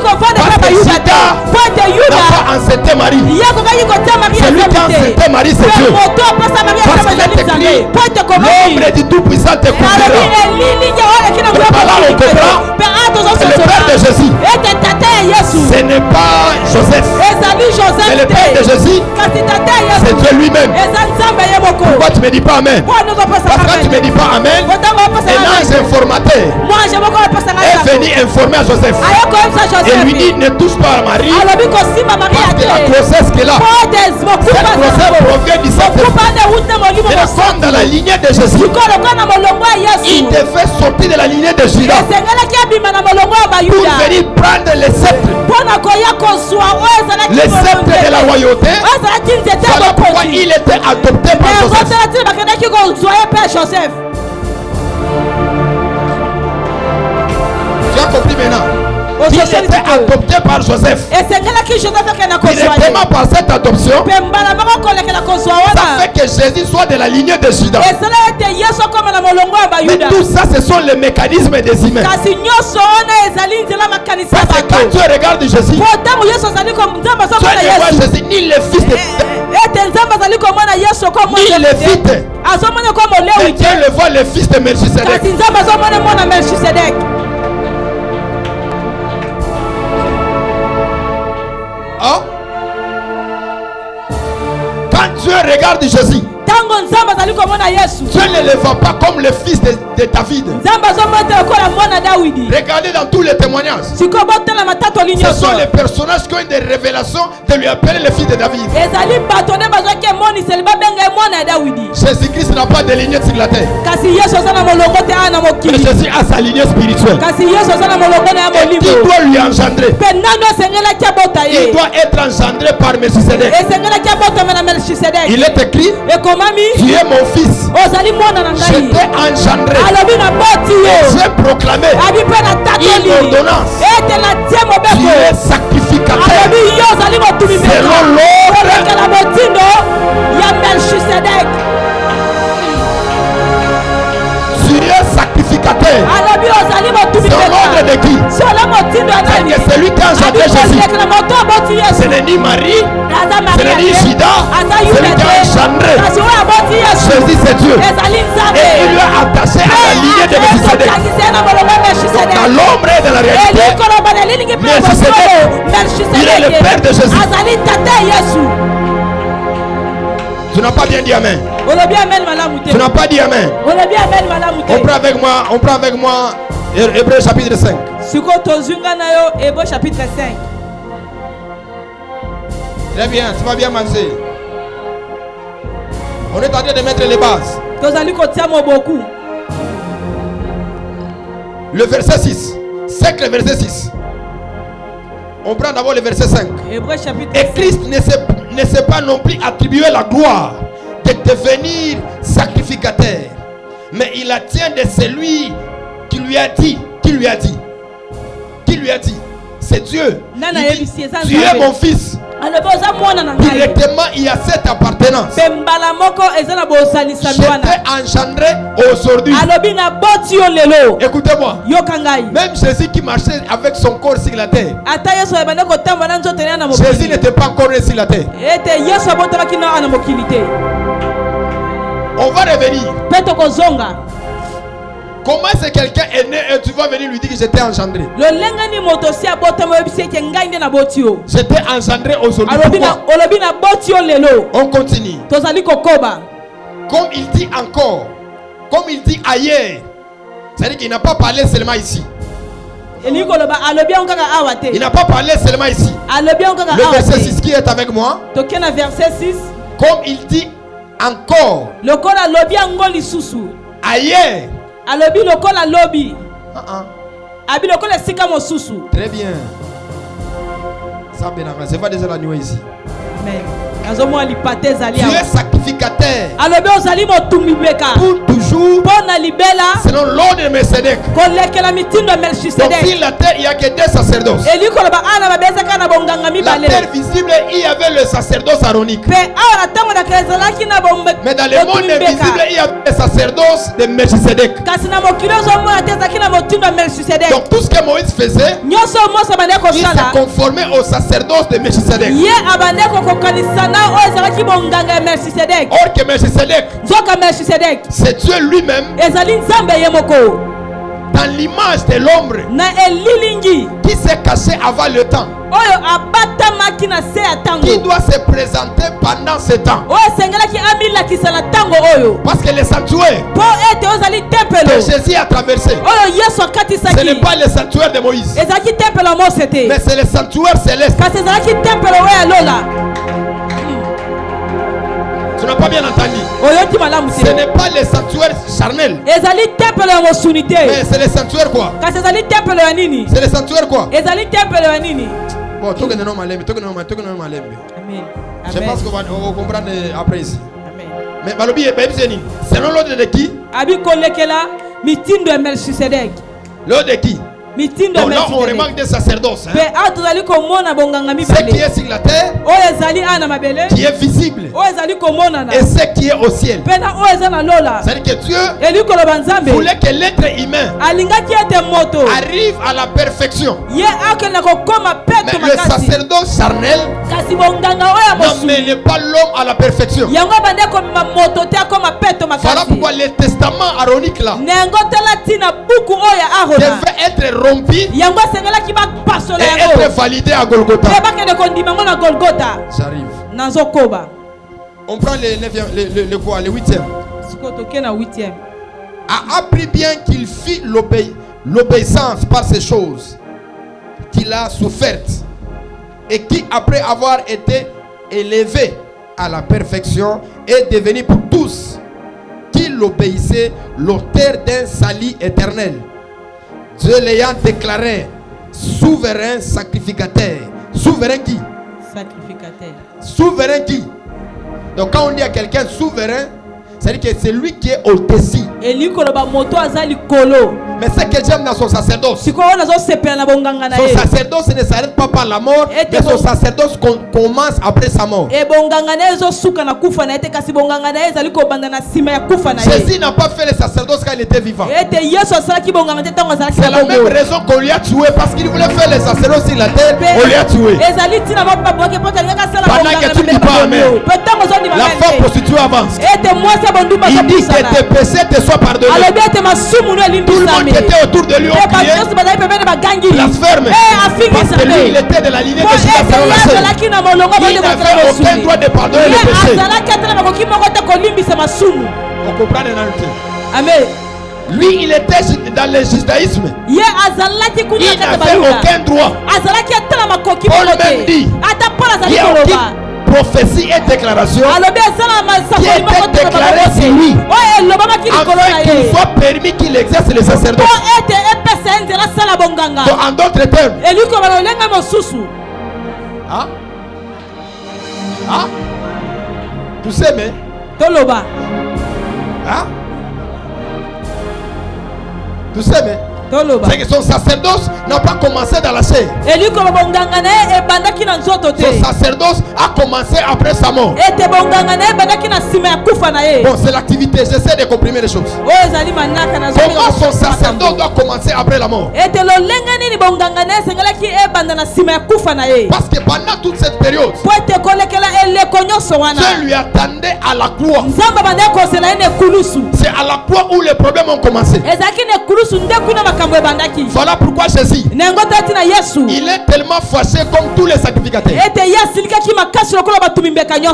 Parce que Juda n'a pas enceinté Marie. Celui qui a enceinté Marie, c'est Dieu. Parce qu'il est écrit, l'ombre du Tout-Puissant te couvrira. Et par là on comprend, c'est le père de Jésus. Ce n'est pas Joseph. C'est le père de Jésus. C'est Dieu lui-même. Pourquoi tu ne me dis pas Amen? Parce que tu ne me dis pas Amen, un ange informateur est venu informer à Joseph. Et lui dit ne touche pas à Marie parce que la grossesse qu'elle a, cette grossesse provient du Saint-Esprit. Et la femme dans la lignée de Jésus, il devait sortir de la lignée de Juda pour venir prendre le sceptre de la royauté. Voilà pourquoi il était adopté par Joseph. Tu as compris maintenant? Il était adopté par Joseph. Directement par cette adoption, ça fait que Jésus soit de la lignée de Juda. Mais tout ça, ce sont les mécanismes des humains. Parce que quand tu regardes Jésus, tu ne vois Jésus ni le fils de ni le fils de. Mais Dieu le voit le fils de Melchisedec. Oh. Quand Dieu regarde Jésus, Dieu ne le voit pas comme le fils de David. Regardez dans tous les témoignages. Ce sont les personnages qui ont des révélations de lui appeler le fils de David. Jésus-Christ n'a pas de lignée sur la terre. Mais Jésus a sa lignée spirituelle. Et qui doit lui engendrer? Il doit être engendré par Melchisedec. Il est écrit, tu es mon fils. Je t'ai engendré. Et j'ai proclamé une ordonnance. Tu es sacrificateur selon l'ordre ni Marie, aza ce Maria n'est ni te, Judas, aza celui Yuda qui a te, engendré. kasi oyo aboti Yesu Jésus, c'est Dieu. ezali Nzambe. Et il lui a attaché à la lignée de Melchisedec. Akokangisa na molongo ya Donc, Melchisedec. dans l'ombre et dans la réalité, Elikoloba na elingi mpe ya Melchisedec, bosolo, il est le père de Jésus. azali tata ya Yesu. tu n'as pas bien dit Amen. Olobi amen malamu te. Tu n'as pas dit Amen. Olobi amen malamu te. On prend avec moi Hébreux chapitre 5. Siko tozunga na yo Hébreux chapitre 5. Très bien, tu vas bien marcher. On est en train de mettre les bases. Tozali kotia moboku. Le verset 6. 5, le verset 6. On prend d'abord le verset 5. Hébreux chapitre Et 5. Christ ne s'est pas non plus attribué la gloire de devenir sacrificateur, mais il la tient de celui qui lui a dit. C'est Dieu. Nana Il dit, yebisi eza tu es Nzambe. mon fils. Aloboza mwana na ngai. Directement, il y a cette appartenance. Pembala moko eza na bozalisa mwana. J'étais engendré aujourd'hui. Alobi na boti yo lelo. Écoutez-moi. Yoka ngai. Même Jésus qui marchait avec son corps sur la terre, Ata Yesu ebande kotambola na nzoto na mokili. Jésus n'était pas encore né sur la terre. Ete Yesu abotamaki na ana mokili te. On va revenir. Pe tokozonga. Comment est-ce que quelqu'un est né et tu vas venir lui dire que j'étais engendré? Lolenga ni moto si abotama yebisi ke ngai nde na boti yo. J'étais engendré aujourd'hui. Pourquoi? Olobi na boti yo lelo. On continue. Tozali kokoba. Comme il dit encore, comme il dit ailleurs, c'est-à-dire qu'il n'a pas parlé seulement ici. Elikoloba alobi onkaka awate. Il n'a pas parlé seulement ici. Alobi onkaka Le awate. verset 6 qui est avec moi. Tokena verset 6. Comme il dit encore, Lokola lobi ango lisusu. ailleurs. Alobi lokola lobi. Abi lokola sika mosusu. Très bien. Ça bénara, c'est pas déjà la nuit ici. Amen. Azomwa lipate zali Tu awa. es sacrificateur Alobi ozali motumbi beka. pour toujours Pona libela. selon l'ordre de Melchisedec. Kolekela mitindo Donc Melchisedec. sur la terre, il n'y a que deux sacerdoces. Elikoloba ana babeza kana bonganga La mibale. terre visible, il y avait le sacerdoce aronique. Pe awa tango na krezalaki na bombe. Mais dans le monde invisible, il y avait le sacerdoce de Melchisedec. Kasi na mokili ozomona te ezalaki na motindo ya Melchisedec. Donc tout ce que Moïse faisait, Nyonso Mose abande il kosala. s'est conformé au sacerdoce de Melchisedec. Ye abande kokokanisa na oyo ezalaki bonganga ya Melchisedec. Or que Melchisedec, Nzoka Melchisedec c'est Dieu lui-même ezali Nzambe ye moko dans l'image de l'ombre na elilingi qui s'est caché avant le temps, oyo abatamaki na se ya qui ntango doit se présenter pendant ce temps. oyo esengelaki amilakisa na ntango oyo Parce que le sanctuaire mpo ete ozali que tempelo Jésus a traversé, oyo Yesu ce n'est akatisaki pas le sanctuaire de Moïse, ezalaki tempelo ya Mose te mais c'est le sanctuaire céleste. kasi ezalaki tempelo oyo ya lola. Tu n'as pas bien entendu. Oyoki malamu Ce te n'est pas le sanctuaire charnel, ezali tempelo ya mosuni te mais c'est le sanctuaire quoi? kasi ezali tempelo ya nini C'est le sanctuaire quoi? ezali tempelo ya nini. Bon, tout le monde malembe, tout le monde malembe. Amen. Je pense qu'on va comprendre après ici. Amen. Mais Balobi est béni. Selon l'ordre de qui? Abi kolekela mitindo ya Melchisedec. L'ordre de qui? Mitindo ya Donc là, on Melchisedec. remarque des sacerdoces. Pe awa tozali komona bonganga Ce qui mibale est sur la terre, oyo ezali ana mabele qui est visible, oyo ezali komonana et ce qui est au ciel. mpe na oyo eza na lola. C'est-à-dire que Dieu elikoloba Nzambe voulait que l'être humain alingaki ete moto arrive à la perfection. ye akende kokoma Mais peto le makasi sacerdoce charnel kasi bonganga oyo ya mosuni n'amène pas l'homme à la perfection. yango abandi komema moto te akoma peto Voilà makasi pourquoi le testament aronique là nengo tala ntina buku oyo ya Arona devait être rompu yango asengelaki bapasola et yango être validé à Golgotha. mpe bakende kondima yango na Golgota. J'arrive. Nazokoba On prend le quoi, le 8e. sikoyo toke na 8e A appris bien qu'il fit l'obéissance par ces choses qu'il a souffertes et qui, après avoir été élevé à la perfection, est devenu pour tous qui l'obéissaient l'auteur d'un salut éternel. Dieu l'ayant déclaré souverain sacrificateur. Souverain qui? sacrificateur. Souverain qui? Donc quand on dit à quelqu'un souverain, C'est-à-dire que c'est lui qui est au-dessus. Mais ce que j'aime dans son sacerdoce, son sacerdoce ne s'arrête pas par la mort, mais son sacerdoce commence après sa mort. Jésus n'a pas fait le sacerdoce quand il était vivant. C'est la même raison qu'on lui a tué, parce qu'il voulait faire le sacerdoce sur la terre, on lui a tué. Pendant que tu ne dis pas amen, la femme prostituée avance. Il dit que tes péchés te soient pardonnés. Tout le monde qui était autour de lui ont crié blasphème, parce que lui il était de la lignée de Judas. Il n'avait aucun droit de pardonner les péchés. On comprend Amen. Lui il était dans le judaïsme. Il n'avait aucun droit. Paul même dit, il y a aucune prophétie et déclaration qui était déclarée sur lui, afin qu'il soit permis qu'il exerce le sacerdoce. Donc, en d'autres termes, tu sais, mais tu sais, mais c'est que son sacerdoce n'a pas commencé dans la chair. Son sacerdoce a commencé après sa mort. Bon, c'est l'activité, j'essaie de comprimer les choses. Comment son sacerdoce doit commencer après la mort? Parce que pendant toute cette période, Dieu lui attendait à la croix. C'est à la croix où les problèmes ont commencé. Voilà pourquoi Jésus, il est tellement fâché comme tous les sacrificateurs.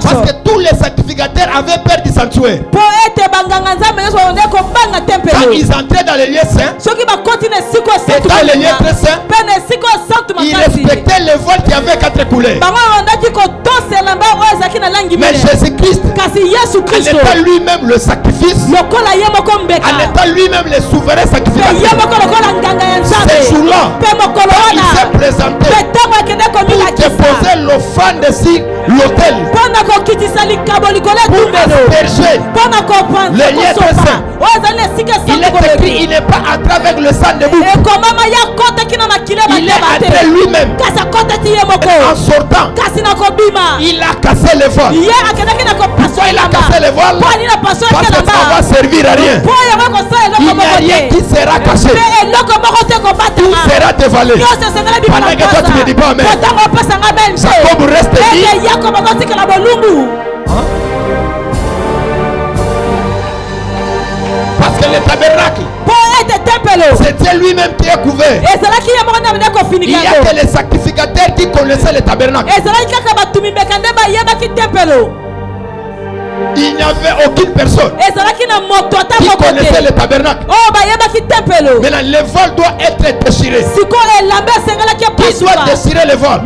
Parce que tous les sacrificateurs avaient peur du sanctuaire. Quand ils entraient dans les lieux saints, et dans les lieux très saints, ils respectaient les voiles qui avaient 4 couleurs. Mais Jésus-Christ, en étant lui-même le sacrifice, en étant lui-même le souverain sacrificateur, ces jours-là, il s'est présenté pour déposer l'offrande sur l'autel, pour asperger les lieux très saints. Il est écrit, il n'est pas entré avec le sang de bouc, il est entré lui-même. En sortant, il a cassé les voiles. Pourquoi il a cassé les voiles? Parce que ça va servir à rien. Il n'y a rien qui sera caché. Tout sera dévalé. Pendant que toi tu ne dis pas amen, Jacob reste dit. Parce que le tabernacle, c'était lui-même qui est couvert. Il n'y a que les sacrificateurs qui connaissaient le tabernacle. Il n'y avait aucune personne qui connaissait le tabernacle. Maintenant, le voile doit être déchiré. Qui doit déchirer le voile?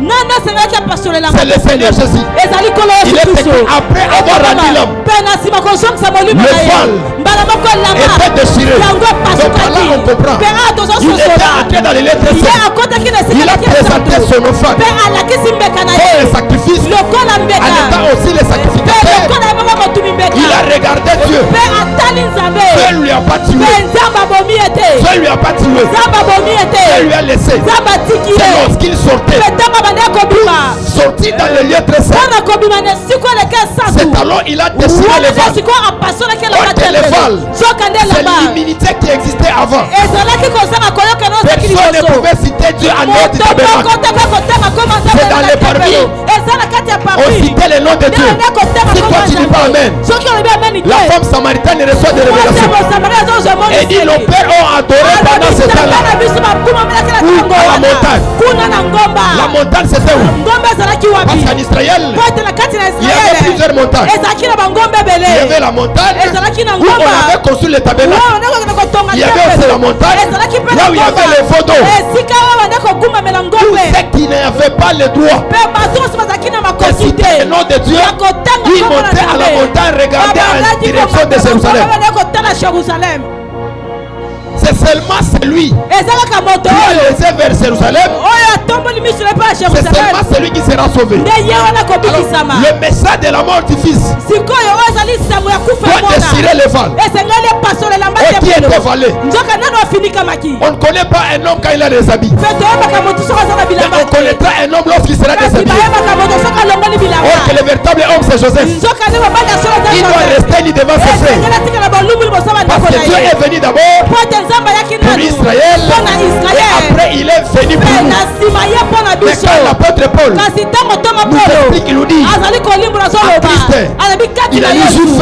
C'est le Seigneur Jésus. Il est écrit, après avoir rendu l'homme, le voile était déchiré. Donc là on comprend. Il était entré dans les lettres saintes. Il a présenté son offrande pour le sacrifice, en étant aussi le sacrificateur. Il a regardé Dieu. Dieu ne lui a pas tué. Dieu ne lui a pas tué. Dieu lui a laissé. C'est lorsqu'il sortait, sorti dans le lieu très saint, c'est alors il a déchiré les voiles. Les voiles, c'est l'immunité qui existait avant. Personne ne pouvait citer Dieu en dehors du tabernacle. C'est dans les parvis. On citait le nom de Dieu. Si toi tu dis pas amen, la femme samaritaine reçoit des révélations. Et dit nos pères ont adoré pendant ce temps-là. Où? À la montagne. La montagne c'était où? Parce qu'en Israël, il y avait plusieurs montagnes. Il y avait la montagne où on avait construit le tabernacle. Il y avait aussi la montagne là où il y avait les photos. Tous ceux qui n'avaient pas le droit de citer le nom de Dieu, ils montaient à la montagne, regardaient en direction de Jérusalem. C'est seulement celui qui est laissé vers Jérusalem. C'est seulement celui qui sera sauvé. Alors, le message de la mort du fils doit déchirer les vannes. Qui est dévalé? On ne connaît pas un homme quand il a des habits. Mais on connaîtra un homme lorsqu'il sera déshabillé. Or que le véritable homme c'est Joseph. Il doit rester ni devant ses frères. Parce que Dieu est venu d'abord pour Israël et après il est venu pour nous. Mais quand l'apôtre Paul nous explique, il nous dit en Christ, il a dit juif,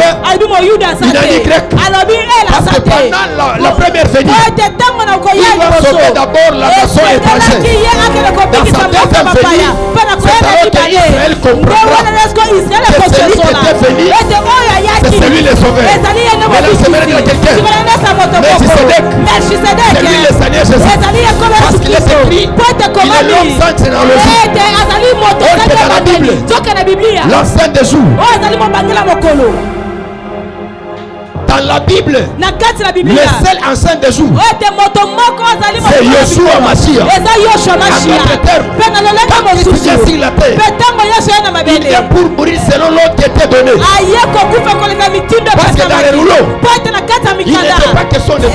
il a dit grec. Parce que pendant la première venue, il doit sauver d'abord la nation étrangère. Dans sa deuxième venue, c'est alors qu'Israël comprendra que celui qui était venu, c'est celui le sauveur. Mais là, c'est maintenant quelqu'un. Melchisedec, c'est lui le Seigneur Jésus. Parce qu'il est écrit, il est l'homme sans généalogie. Or que dans la Bible, l'ancien des jours, dans la Bible, le seul ancien des jours, c'est Yoshua Mashiach. En d'autres termes, quand il vient sur la terre, il vient pour mourir selon l'ordre qui était donné. Parce que dans les rouleaux, il n'était pas question de toi.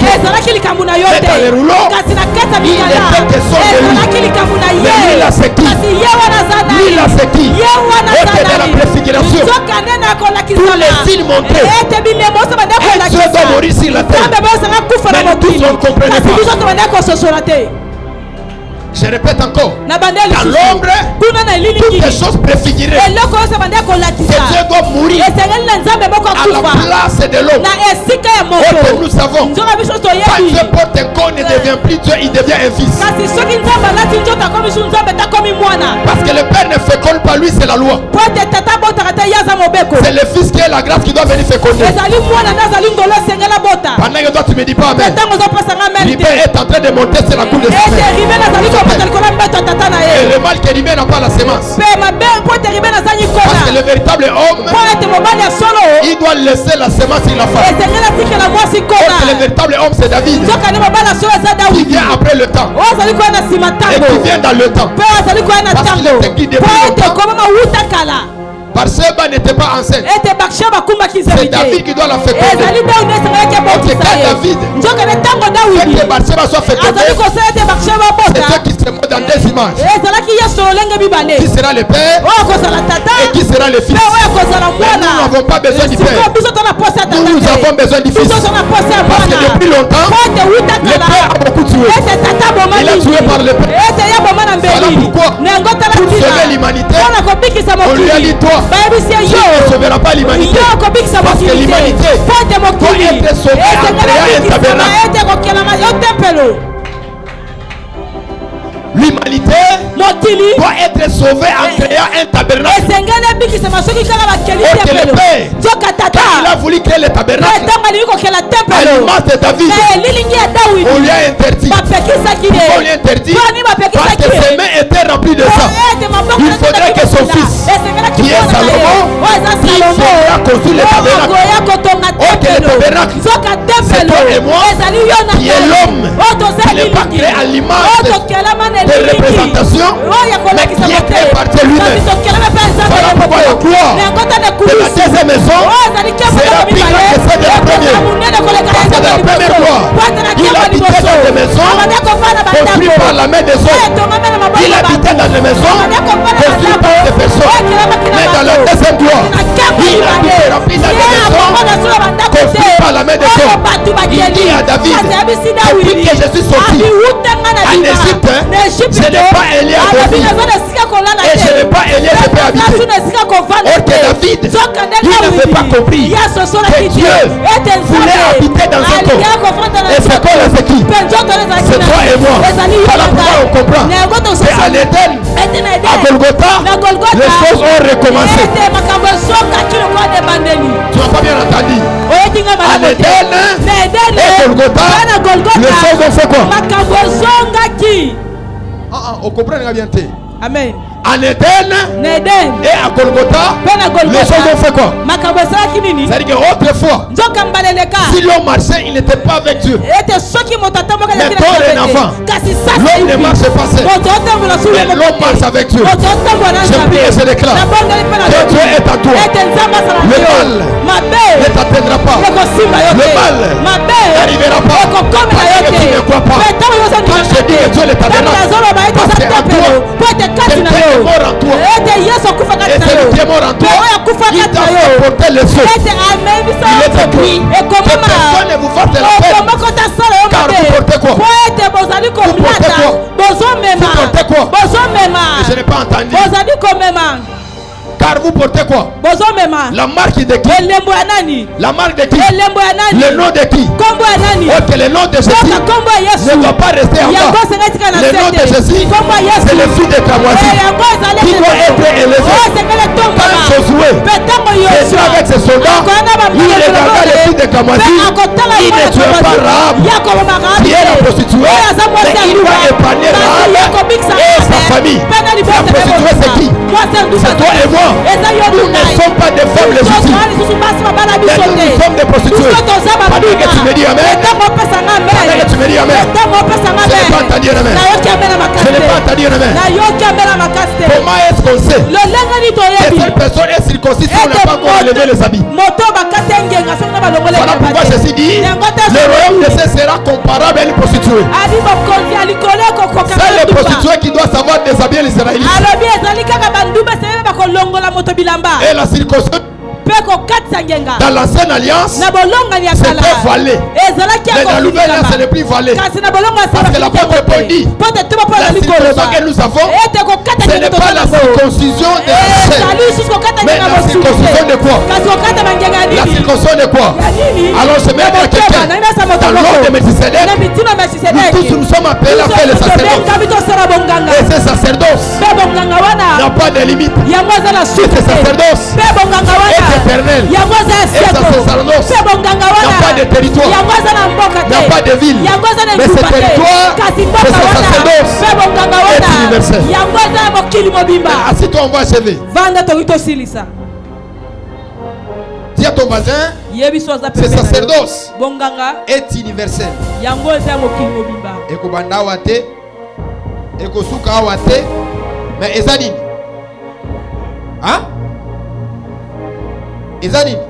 Mais dans les rouleaux, il était question de lui. Mais lui, là, c'est qui? Lui, là, c'est qui? Ok, dans la préfiguration, tous les signes montraient un Dieu doit mourir sur la terre. Mais nous tous, on ne comprenait pas. Je répète encore, dans l'ombre, toutes les choses préfigurées, que Dieu doit mourir à la place de l'homme. Or que nous savons, quand Dieu porte un corps, il ne devient plus Dieu, il devient un fils. Parce que le Père ne féconde pas, lui c'est la loi. C'est le Fils qui est la grâce qui doit venir féconder. Pendant que toi tu ne me dis pas amen, l'Ibé est en train de monter sur la cour de Saint. Et le mal qui est n'a pas la sémence. Parce que le véritable homme, il doit laisser la sémence sur la femme. Or que le véritable homme c'est David, qui vient après le temps et qui vient dans le temps. Parce qu'il est écrit depuis longtemps. Bathsheba n'était pas enceinte. C'est David qui doit la féconder. Donc quand David fait que Bathsheba soit fécondée, c'est Dieu qui se montre dans deux images. Qui sera le père et qui sera le fils. Mais nous n'avons pas besoin du père. Nous avons besoin du fils. Parce que depuis longtemps, le père a beaucoup tué. Il a tué par le père. Voilà pourquoi pour sauver l'humanité, on lui a dit toi, tu ne sauveras pas l'humanité. Parce que l'humanité doit être sauvée en créant un tabernacle. L'humanité doit être sauvée en créant un tabernacle. Or que le Père, quand il a voulu créer le tabernacle, à l'image de David, on lui a interdit. Pourquoi on lui a interdit? Parce que ses mains étaient remplies de sang. Il faudrait que son fils, qui est Salomon, il faudra construire le tabernacle. Or que le tabernacle, c'est toi et moi, qui est l'homme, qui n'est pas créé à l'image de représentation, mais qui est créé par Dieu lui-même. Voilà pourquoi la gloire de la deuxième maison sera plus grande que celle de la première. Parce que dans la première gloire, il habitait dans des maisons construites par la main des hommes. Il habitait dans des maisons construites par des personnes. Mais dans la deuxième gloire, il habitait rempli dans des maisons construites par la main des hommes. Il dit à David, depuis que je suis sorti en Égypte, je n'ai pas élié à David. Et je n'ai pas élié, je peux habiter. Or que David, il n'avait pas compris que Dieu voulait habiter dans un corps. Et ce corps c'est qui? C'est toi et moi. Voilà pourquoi on comprend. C'est à l'Éden, à Golgotha, les choses ont recommencé. Tu n'as pas bien entendu? À l'Éden et Golgotha, les choses ont fait quoi? On comprend bien. Amen. En Éden et à Golgotha, les choses ont fait quoi? C'est-à-dire qu'autrefois, si l'homme marchait, il n'était pas avec Dieu. Mais dorénavant, l'homme ne marche pas seul. Mais l'homme marche avec Dieu. Je prie et je déclare que Dieu est à toi. Le mal ne t'atteindra pas. Le mal n'arrivera pas. Parce que tu ne crois pas. Quand je dis que Dieu ne t'atteindra pas, parce que à toi, quelqu'un est mort en toi. Et celui qui est mort en toi, il t'a fait porter le feu. Il est écrit que personne ne vous fasse de la peine. Car vous portez quoi? Vous portez quoi? Vous portez quoi? Et je n'ai pas entendu. Car vous portez quoi? La marque de qui? La marque de qui? Le nom de qui? Ok, le nom de Jésus ne doit pas rester en bas. Le nom de Jésus, c'est le fils de Cramoisi qui doit être élevé. Quand Josué était avec ses soldats, il regarda le fils de Cramoisi, il ne tuait pas Rahab qui est la prostituée, mais il doit épargner Rahab et sa famille. La prostituée, c'est qui? C'est toi et moi. Nous ne sommes pas des femmes légitimes, mais nous sommes des prostituées. Pendant que tu me dis amen, pendant que tu me dis amen, je n'ai pas entendu un amen. Je n'ai pas entendu un amen. Comment est-ce qu'on sait que cette personne est circoncis si on n'a pas encore enlevé les habits? Voilà pourquoi Jésus dit le royaume de Dieu sera comparable à une prostituée. C'est les prostituées qui doivent savoir déshabiller les Israélites. Et la circoncision dans l'ancienne alliance, c'était voilé. Mais dans la nouvelle alliance, ce n'est plus voilé. Parce que l'apôtre Paul dit la circoncision que nous avons, ce n'est pas la circoncision de la chair, mais la circoncision de quoi? La circoncision de quoi? Alors je mets à quelqu'un dans l'ordre de Melchisédek, nous tous nous sommes appelés à faire le sacerdoce. Et ce sacerdoce n'a pas de limite. Et ce sacerdoce est éternel. Et ce sacerdoce n'a pas de territoire, n'a pas de ville. Mais ce territoire, c'est ce sacerdoce est universel. Assis-toi, on va achever. Dis à ton voisin, ce sacerdoce est universel. Ekobanda wate, ekosuka wate, mais ezanine. Hein? Ezanine.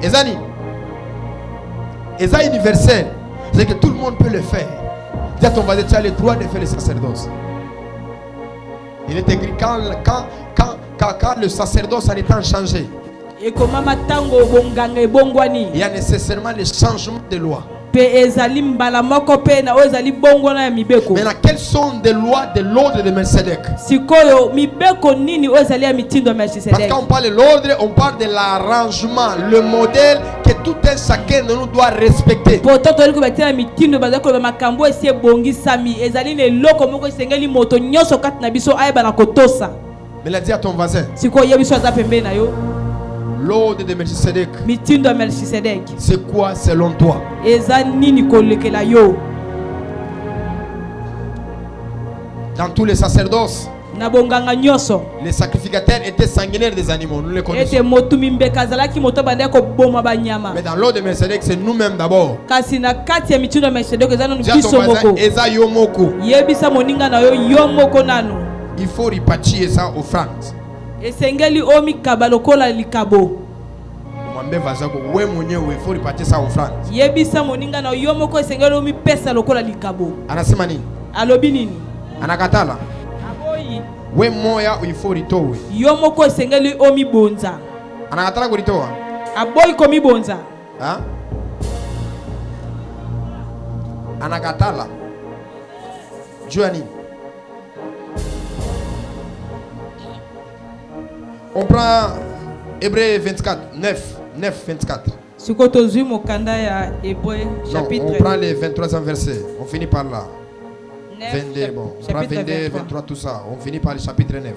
Ezanine. Eza universel. C'est que tout le monde peut le faire. Dis à ton voisin, tu as le droit de faire le sacerdoce. Il est écrit quand le sacerdoce a le temps changé, il y a nécessairement le changement de loi. Maintenant, quelles sont les lois de l'ordre de Melchisédek? Parce qu'on parle de l'ordre, on parle de l'arrangement, le modèle que tout un chacun de nous doit respecter. Mais il a dit à ton voisin, l'ordre de Melchisédek, c'est quoi selon toi? Dans tous les sacerdoces, les sacrificateurs étaient sanguinaires des animaux, nous les connaissons. Mais dans l'ordre de Melchisédek, c'est nous-mêmes d'abord. Dis à ton voisin, Eza Yomoko. Il faut repartir ça offrande. Esengeli omi kabalokola likabo. Mwambe vazako we mwenyewe il faut repartir ça offrande. Yebisa moninga na yomoko esengeli omi pesa lokola likabo. Anasema nini? Alobi nini? Anakatala. Aboyi. We moya il faut ritowe. Yomoko esengeli omi bonza. Anakatala kuritoa. Aboyi komi bonza. Ha? Anakatala. Jua nini? On prend Hébreux 24, 9, 24. Non, on prend les 23e versets. On finit par là. 22, bon. On prend 22, 23, tout ça. On finit par le chapitre 9.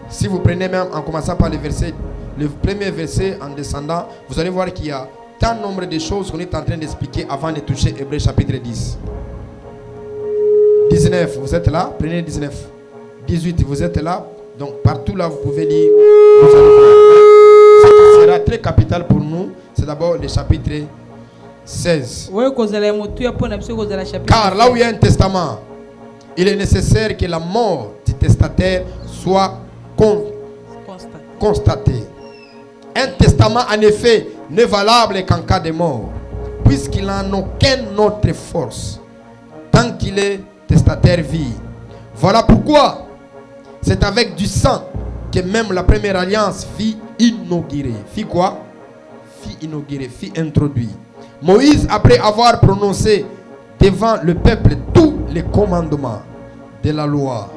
Si vous prenez même en commençant par le premier verset en descendant, vous allez voir qu'il y a tant nombre de choses qu'on est en train d'expliquer avant de toucher Hébreux chapitre 10. 19, vous êtes là. Prenez 19. 18, vous êtes là. Donc partout là, vous pouvez lire. Vous allez voir. Ce qui sera très capital pour nous, c'est d'abord le chapitre 16. Car là où il y a un testament, il est nécessaire que la mort du testataire soit constatée. Un testament, en effet, n'est valable qu'en cas de mort, puisqu'il n'a aucune autre force, tant qu'il est testataire vie. Voilà pourquoi c'est avec du sang que même la première alliance fut inaugurée. Fit quoi? Fit inaugurée, fit introduite. Moïse, après avoir prononcé devant le peuple tous les commandements de la loi,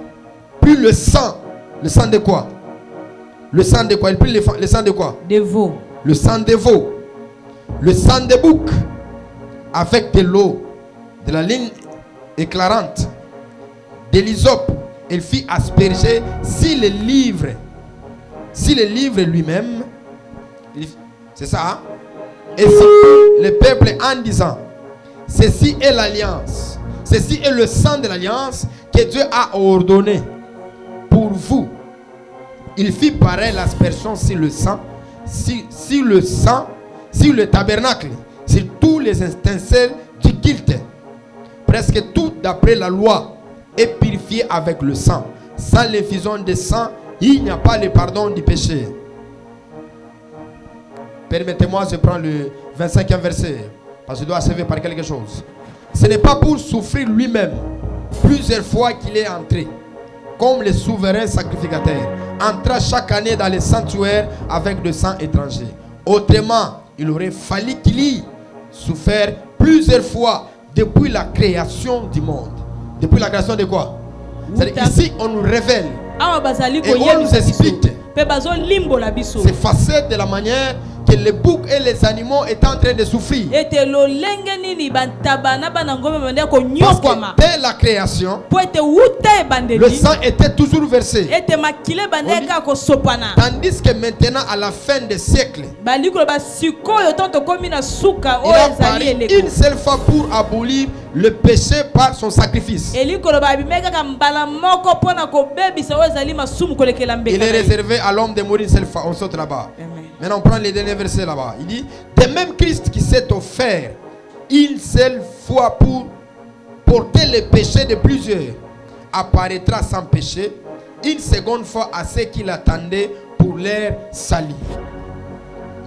puis le sang de quoi? Le sang de quoi? Il prit le sang de quoi? De veau. Le sang de veau, le sang de bouc, avec de l'eau, de la ligne éclairante, de l'hysope. Il fit asperger si le livre lui-même, c'est ça, hein? Et si le peuple en disant, ceci est l'alliance, ceci est le sang de l'alliance que Dieu a ordonné pour vous. Il fit pareil l'aspersion sur le sang, sur le tabernacle, sur tous les étincelles du culte. Presque tout d'après la loi est purifié avec le sang. Sans l'effusion de sang, il n'y a pas le pardon du péché. Permettez-moi, je prends le 25e verset, parce que je dois achever par quelque chose. Ce n'est pas pour souffrir lui-même plusieurs fois qu'il est entré, comme le souverain sacrificateur entra chaque année dans les sanctuaires avec de sang étranger. Autrement, il aurait fallu qu'il y souffert plusieurs fois depuis la création du monde. Depuis la création de quoi? C'est-à-dire ici, on nous révèle et on nous explique ces facettes de la manière que les boucs et les animaux étaient en train de souffrir. Parce que dès la création, le sang était toujours versé. Tandis que maintenant, à la fin des siècles, il a parlé une seule fois pour abolir le péché par son sacrifice. Il est réservé à l'homme de mourir une seule fois. On saute là-bas. Maintenant on prend les derniers versets là-bas. Il dit, de même Christ qui s'est offert une seule fois pour porter le péché de plusieurs, apparaîtra sans péché une seconde fois à ceux qui l'attendaient pour leur salut.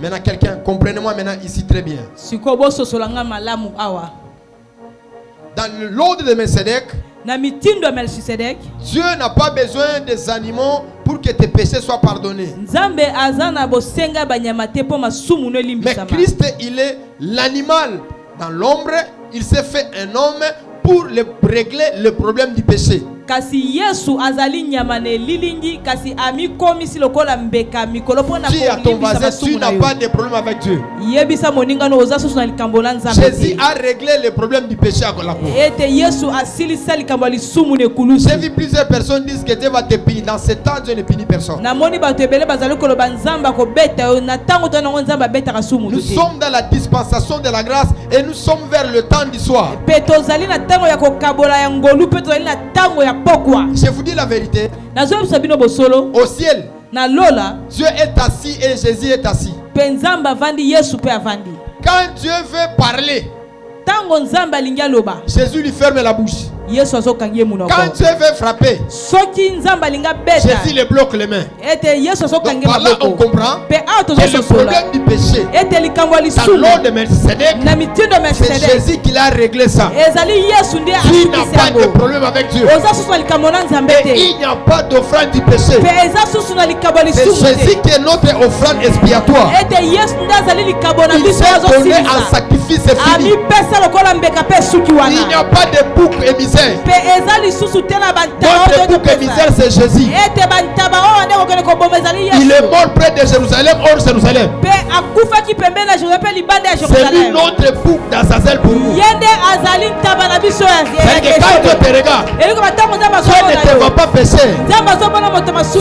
Maintenant quelqu'un, comprenez-moi maintenant ici très bien. Dans l'ordre de Melchizedek, Dieu n'a pas besoin des animaux pour que tes péchés soient pardonnés. Mais Christ, il est l'animal dans l'ombre. Il s'est fait un homme pour régler le problème du péché. Kasi Yesu azali nyamane lilingi kasi ami komisi lokola mbeka mikolo pona ko. Dis à ton voisin, tu n'as pas de problème avec Dieu. Yebisa moninga no ozaso na likambola nzambe. Jésus a réglé le problème du péché à la croix. Ete Yesu asili sali kambali sumu ne kulusi. J'ai vu plusieurs personnes disent que Dieu va te punir. Dans ce temps, Dieu ne punit personne. Na moni ba tebele bazali ko banzamba ko beta na tango to na nzamba beta ka sumu. Nous sommes dans la dispensation de la grâce et nous sommes vers le temps du soir. Peto zali na tango ya ko kabola ya ngolu peto zali na tango ya pokwa. Je vous dis la vérité. Au ciel, Dieu est assis et Jésus est assis. Quand Dieu veut parler, Jésus lui ferme la bouche. Quand Dieu veut frapper, Jésus le bloque les mains. Donc par là on comprend que le problème du péché dans l'ordre de Melchizedek, c'est Jésus qui l'a réglé ça. Tu n'as pas de problème avec Dieu. Et il n'y a pas d'offrande du péché. C'est Jésus qui est notre offrande expiatoire. Il s'est donné en sacrifice fini. Il n'y a pas de bouc émissaire. Notre bouc émissaire, c'est Jésus. Il est mort près de Jérusalem, hors Jérusalem. C'est lui notre bouc d'Azazel pour nous. C'est-à-dire que quand Dieu te regarde, Dieu ne te voit pas pécher.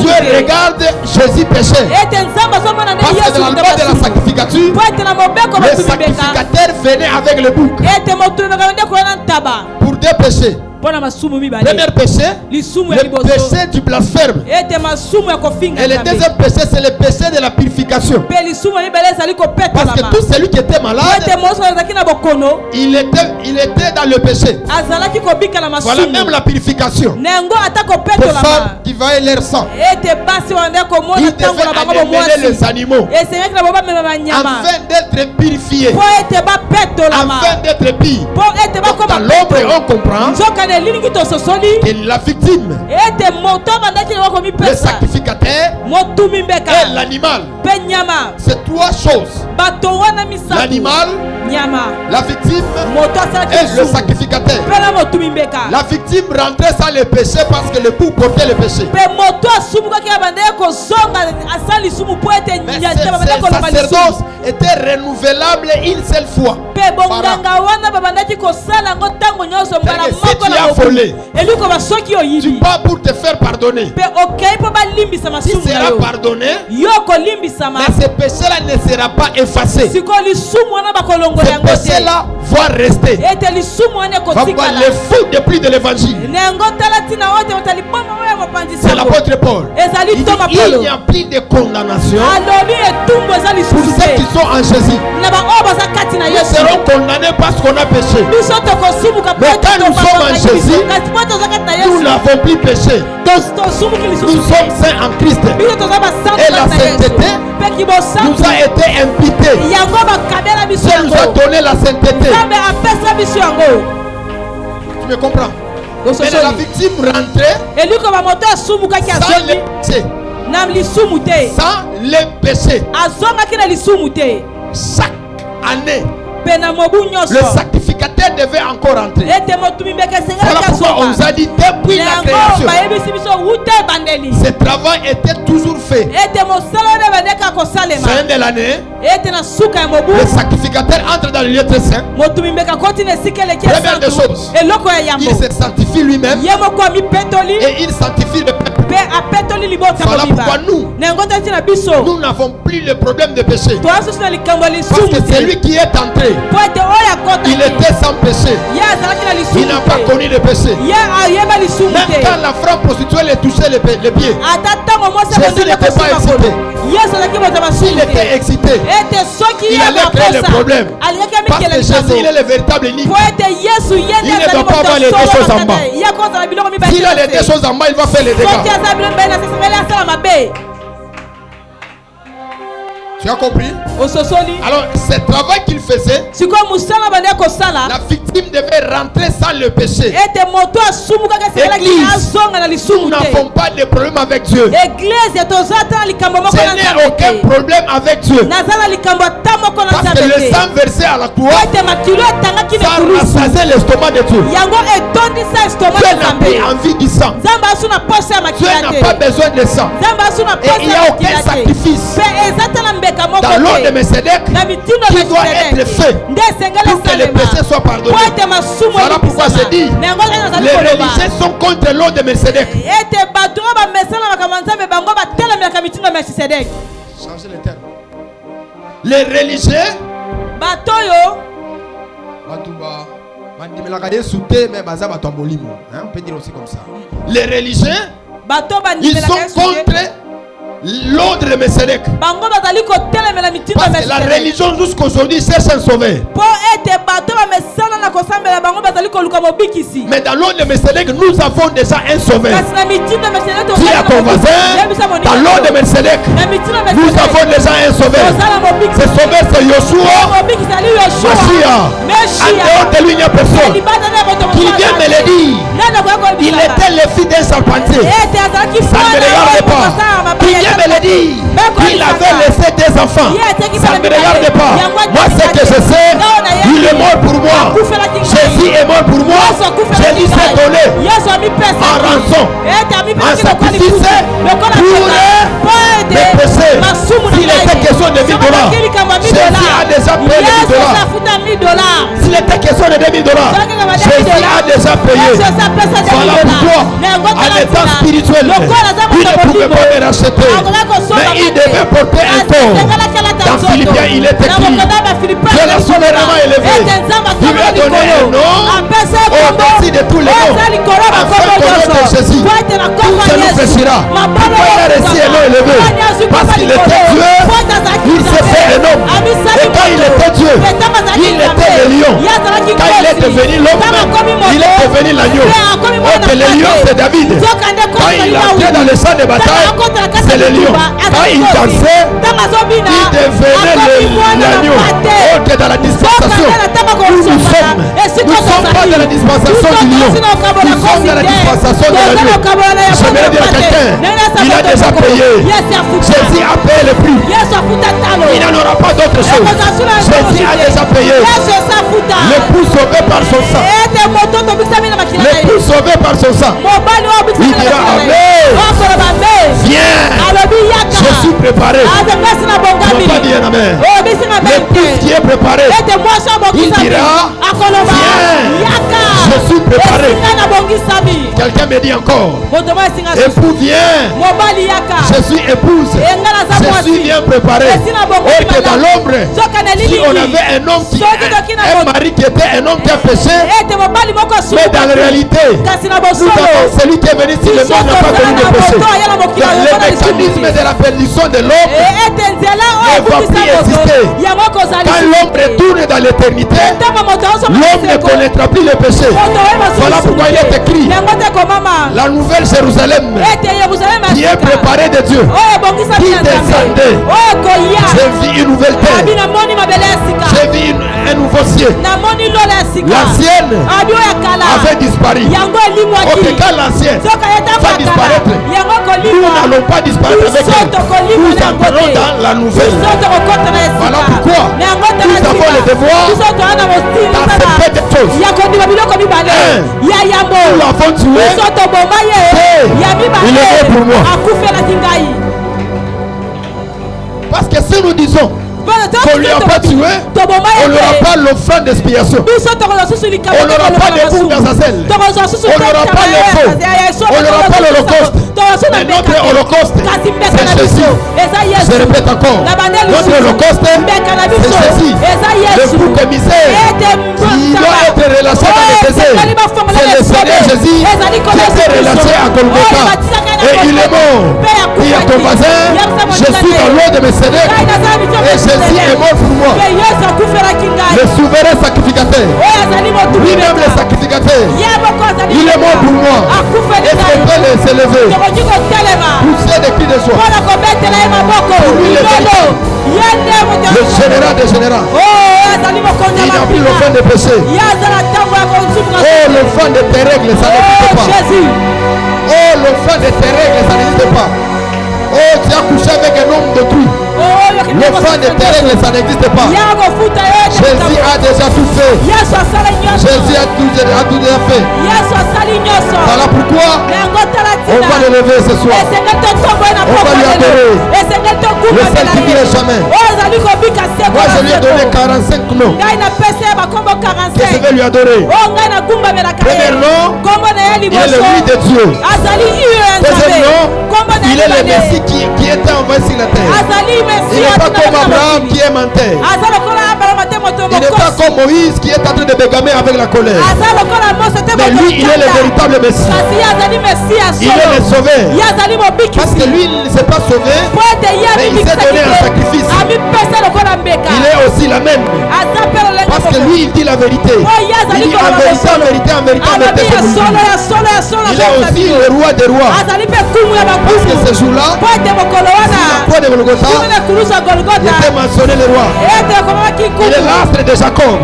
Dieu regarde Jésus pécher. Parce que dans le cas de la sacrificature, le sacrificateur venait avec le bouc pour deux péchés. Premier péché, le péché du blasphème. Et le deuxième péché, c'est le péché de la purification. Parce que tout celui qui était malade, il était dans le péché. Voilà même la purification. Pour femmes qui vaillent leur sang, ils devaient amener les animaux afin d'être purifiés, afin d'être purs. Dans l'ombre, on comprend que la victime, le sacrificateur et l'animal, c'est trois choses: l'animal, la victime et le sacrificateur. La victime rentrait sans le péché parce que le bouc portait le péché. Mais ce sacerdoce était renouvelable une seule fois. Si tu as volé, tu pars pour te faire pardonner. Tu seras pardonné, mais ce péché-là ne sera pas effacé. Ce péché-là va rester. Va voir le fou depuis de l'évangile. C'est l'apôtre Paul. Il dit, il n'y a plus de condamnation pour ceux qui sont en Jésus. Nous serons condamnés parce qu'on a péché. Mais quand nous sommes en Jésus, nous n'avons plus péché. Nous sommes saints en Christ. Et la sainteté nous a été imputée. Dieu nous a donné la sainteté. Tu me comprends? Mais la victime rentrait sans le péché. Sans le péché. Chaque année, le sacrificateur devait encore rentrer. Voilà pourquoi on nous a dit depuis la création, ce travail était toujours fait. Fin de l'année, le sacrificateur entre dans le lieu très saint. Première des choses, il se sanctifie lui-même et il sanctifie le peuple. Voilà pourquoi nous n'avons plus le problème de péché. Parce que c'est lui qui est entré. Il était sans péché. Il n'a pas connu le péché. Même quand la femme prostituée le touchait les pieds, Jésus n'était pas excité. S'il était excité, il allait créer le problème. Parce que Jésus, il est le véritable énigme. Il ne doit pas avoir les deux choses en bas. S'il a les deux choses en bas, il va faire les dégâts. Tu as compris? Alors, ce travail qu'il faisait, la victime devait rentrer sans le péché. Église, nous n'avons pas de problème avec Dieu. Je n'ai aucun problème avec Dieu. Parce que le sang versé à la croix, ça rassasiait l'estomac de Dieu. Dieu n'a plus envie du sang. Dieu n'a pas besoin de sang. Et il n'y a aucun sacrifice dans l'ordre de Melchisédek qui doit être fait pour que les péchés soient pardonnés. Voilà pourquoi je dis, les religieux sont contre l'ordre de Melchisédek. Changez le terme. Les religieux, on peut dire aussi comme ça. Les religieux, ils sont contre l'ordre de Melchisédek. Parce que la religion jusqu'aujourd'hui cherche un sauveur. Mais dans l'ordre de Melchisédek, nous avons déjà un sauveur. Dis à ton voisin, dans l'ordre de Melchisédek, nous avons déjà un sauveur. Ce sauveur, c'est Yoshua Mashiach. En dehors de lui, il n'y a personne. Qui vient me le dire. Il était le fils d'un charpentier. Ça ne me regarde pas. Qui vient me le dire. Il avait laissé des enfants. Ça ne me regarde pas. Moi, ce que je sais, il est mort pour moi. Jésus est mort pour moi. Jésus s'est donné en rançon, en sacrifice pour S'il était question de $2000, Jésus a déjà payé. Voilà pourquoi, en étant spirituel, il ne pouvait pas me racheter. Mais il devait porter un corps. Dans Philippiens, il est écrit, Dieu l'a souverainement élevé. Il lui a donné un nom au-dessus de tous les noms, afin qu'au nom de Jésus, tout se nous péchera. Pourquoi il a reçu un nom élevé? Parce qu'il était Dieu, il s'est fait un homme. Et quand il était Dieu, il était le lion. Quand il est devenu l'homme, il est devenu l'agneau. Ok, le lion c'est David. Quand il entrait dans le champ de bataille, c'est le lion. Quand il dansait, il devenait l'agneau. Ok, dans la dispensation, nous sommes pas dans la dispensation du lion. Nous sommes dans la dispensation de l'agneau. J'aimerais dire à quelqu'un, il a déjà payé. Jésus a payé le prix. Il n'en aura pas d'autre chose. Jésus a déjà payé. L'époux sauvé par son sang. L'époux sauvé par son sang. Il dira Amen. Viens. Je suis préparé. Tu ne vas pas dire Amen. L'époux qui est préparé. Il dira Viens. Je suis préparé. Quelqu'un me dit encore époux viens. Je suis épouse. Je suis bien préparé. Ok, dans l'ombre, si on avait un homme un mari qui était un homme qui a péché, mais dans la réalité, nous avons celui qui est venu si le monde n'a pas connu de péché. Le mécanisme de la perdition de l'homme ne va plus exister. Quand l'homme retourne dans l'éternité, l'homme ne connaîtra plus le péché. Voilà pourquoi il est écrit la nouvelle Jérusalem qui est préparée de Dieu, qui descendait. J'ai vu une nouvelle terre. J'ai vu un nouveau ciel. L'ancienne avait disparu. Ok, quand l'ancienne va disparaître, nous n'allons pas disparaître avec elle. Nous entrerons dans la nouvelle. Voilà pourquoi nous avons le devoir d'accepter des choses. Nous l'avons tué. Il est mort pour moi. Parce que si nous disons qu'on ne l'a pas tué, on n'aura pas l'offrande d'expiation. On n'aura pas de boue dans sa selle. On n'aura pas le feu. On n'aura pas l'holocauste. Mais notre holocauste, c'est Jésus. Je répète encore. Notre holocauste, c'est Jésus. Le bouc émissaire qui doit être relâché dans le désert. C'est le Seigneur Jésus qui a été relâché à Golgotha. Et il est mort. Dis à ton voisin, je suis dans l'eau de mes seigneurs. Et Jésus est mort pour moi. Le souverain sacrificateur. Lui-même le sacrificateur. Il est mort pour moi. Est-ce qu'on peut s'élever? Pousser des cris de joie. Pour lui le général des généraux. Il n'a plus le vent de péché. Oh, le vent de tes règles, ça n'existe pas. Oh, le vent de tes règles, ça n'existe pas. Oh, tu as couché avec un homme d'autrui. Le vent de tes règles, ça n'existe pas. Jésus a déjà tout fait. Jésus a tout déjà fait. Voilà pourquoi on va le lever ce soir. On va lui adorer. Le seul qui ne jamais. Moi je lui ai donné 45 noms que je vais lui adorer. Premier nom, il est le Fils de Dieu. Deuxième nom, il est le Messie qui était envoyé sur la terre. Il n'est pas comme Abraham qui est menteur. Il n'est pas comme Moïse qui est en train de bégamer avec la colère. Mais lui, il est le véritable Messie. Il est le sauveur. Parce que lui, il ne s'est pas sauvé, mais il s'est donné un sacrifice. Il est aussi la même. Parce que lui, il dit la vérité. Il dit en vérité, en vérité, en vérité, en vérité. Il est aussi le roi des rois. Parce que ce jour-là, sur la croix de Golgotha, il était mentionné le roi. Il est l'astre de Jacob.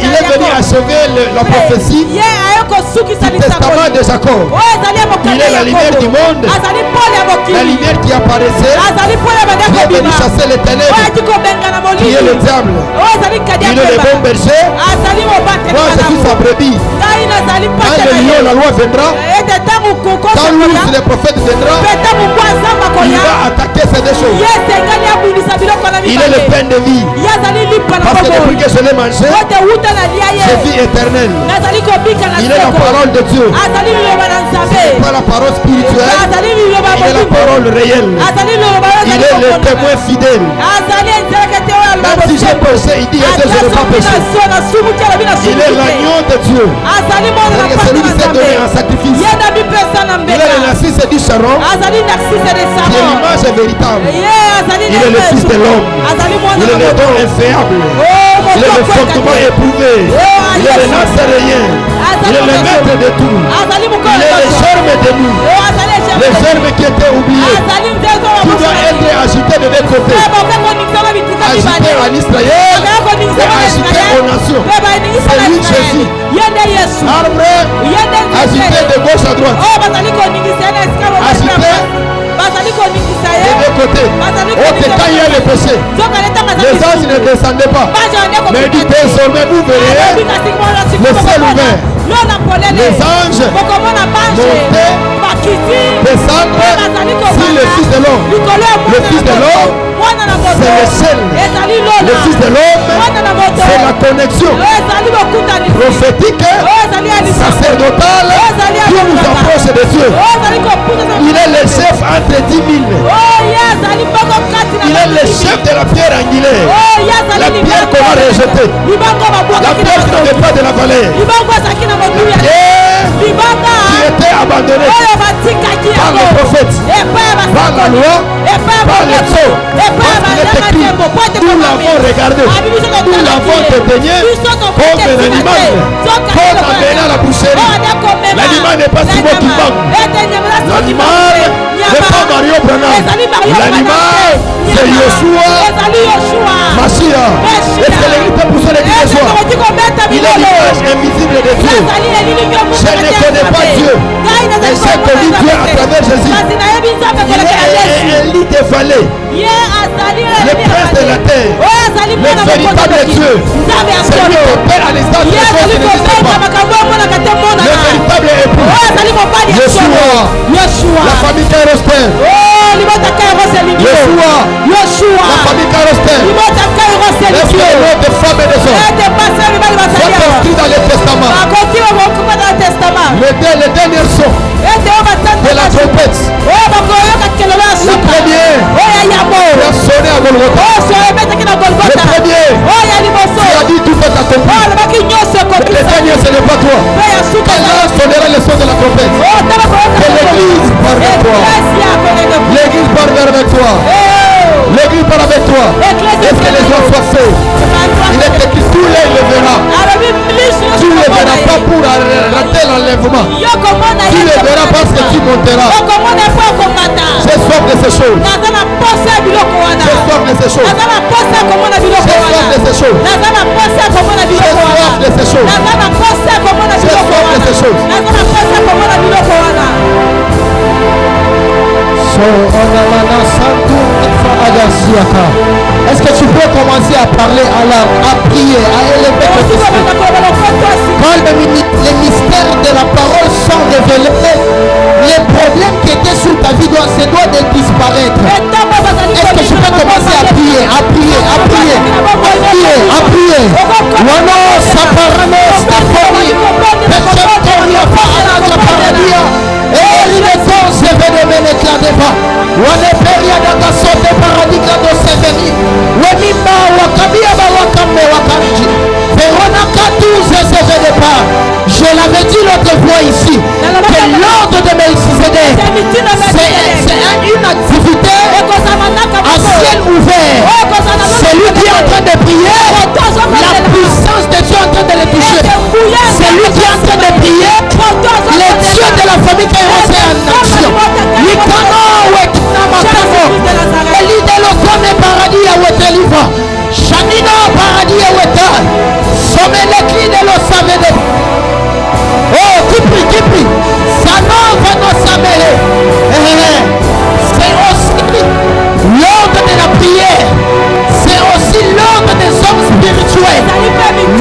Il est venu achever la prophétie du testament de Jacob. Il est la lumière du monde, la lumière qui apparaissait, qui est venu chasser les ténèbres, qui est le diable. Il est le bon berger. Moi je suis sa brebis. Quand le lion, la loi viendra, quand l'ours, le prophète viendra, Il va attaquer ces deux choses. Il est le pain de vie. Parce que depuis que je l'ai mangé, j'ai vie éternelle. Il est la parole de Dieu. C'est pas la parole spirituelle. Il est la parole réelle. Il est le témoin fidèle. Même si j'ai péché, il dit que je ne vais pas pécher. Il est l'agneau de Dieu. C'est celui qui s'est donné en sacrifice. Il est le narcisse du Charon. Qui est l'image véritable. Il est le fils de l'homme. Il est le don infériable. Il est le fondement éprouvé. Il est le nazaréen. Il est le maître de tout. Il est le germe de nous. Le germe qui était oublié. Qui doit être agité de deux côtés. Agité en Israël et agité aux nations. C'est lui Jésus. Arbre agité de gauche à droite. Agité des deux côtés. Ok, quand il y a le péché, les anges ne descendaient pas. Mais dit désormais vous verrez le ciel ouvert. Les anges montaient, descendre sur le Fils de l'homme. Le Fils de l'homme, c'est le ciel. Le Fils de l'homme, c'est la connexion prophétique, sacerdotale, qui nous approche de Dieu. Il est le chef entre 10 000. Il est le chef de la pierre angulaire. La pierre qu'on a rejetée. La pierre qui n'avait pas de la valeur. La pierre qui était abandonnée par le prophète, par la loi, par les sceaux. Parce qu'il est écrit, nous l'avons regardé, nous l'avons déteigné comme un animal, comme amené à la boucherie. L'animal n'est pas si beau qu'il manque. L'animal n'est pas Mario Branham. L'animal, c'est Yeshua Mashiach. Est-ce que l'église peut pousser l'église de soi? Il est l'image invisible de Dieu. Je ne connais pas Dieu, mais j'ai connu Dieu à travers Jésus. Il est un lit de vallée, le prince de la terre, le véritable Dieu. C'est lui qui opère à l'instant de choses qui n'existent pas. Le véritable époux, Yeshua, la famille Kéroster. Yeshua, la famille Kéroster. Est-ce que le nom des femmes et des hommes soit inscrit dans le testament? Le dernier son de la trompette, le premier qui a sonné à Golgotha, le premier qui a dit tout est accompli. Le dernier, ce n'est pas toi. Allah sonnera le son de la trompette. Que l'église part vers toi. L'église part vers toi. L'église part avec toi. Est-ce que les gens soient faits? Il est écrit, tous les le verra. Tu ne le verras pas pour rater l'enlèvement. Tu le verras parce que tu monteras. J'ai soif de ces choses. J'ai soif de ces choses. J'ai soif de ces choses. J'ai soif de ces choses. J'ai soif de ces choses. Est-ce que tu peux commencer à parler à l'âme, à prier, à élever ton esprit? Quand les mystères de la parole sont révélés, les problèmes qui étaient sur ta vie doivent disparaître. Est-ce que tu peux commencer à prier, à prier, à prier, à prier, à prier? Wano saparano stafoni, pechekoria paana japaradia, elimeton sevenemene kladeva, waneperia dakasote paradika do seveni, wenimba wakabia wakame wakamji, verona 12 sevenepa. Je l'avais dit l'autre fois ici, que l'ordre de Melchizedek, c'est une activité à ciel ouvert. Celui qui est en train de prier, la puissance de Dieu est en train de le toucher. Celui qui est en train de prier, les dieux de la famille qui est resté en action. Likano wekina makano, elidelo kone paradis ya weteliva, shanina paradis ya weta, somele kine lo savede. Oh, qui prie, ça n'en va nous s'améliorer. C'est aussi l'ordre de la prière, c'est aussi l'ordre des hommes spirituels,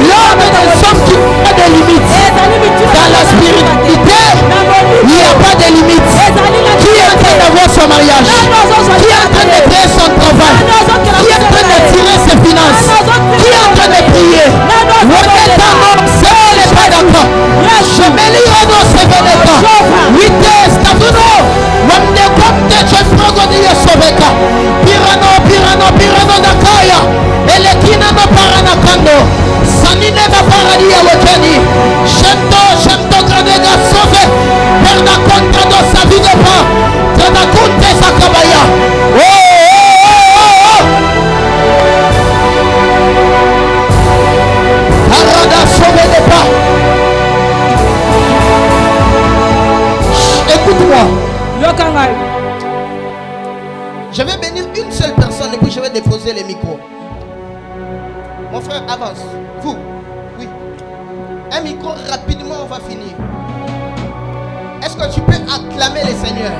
l'ordre des hommes qui ont des limites. Dans la spiritualité, il y a Je vais bénir une seule personne et puis je vais déposer les micros. Mon frère, avance. Vous, oui. Un micro, rapidement, on va finir. Est-ce que tu peux acclamer les seigneurs?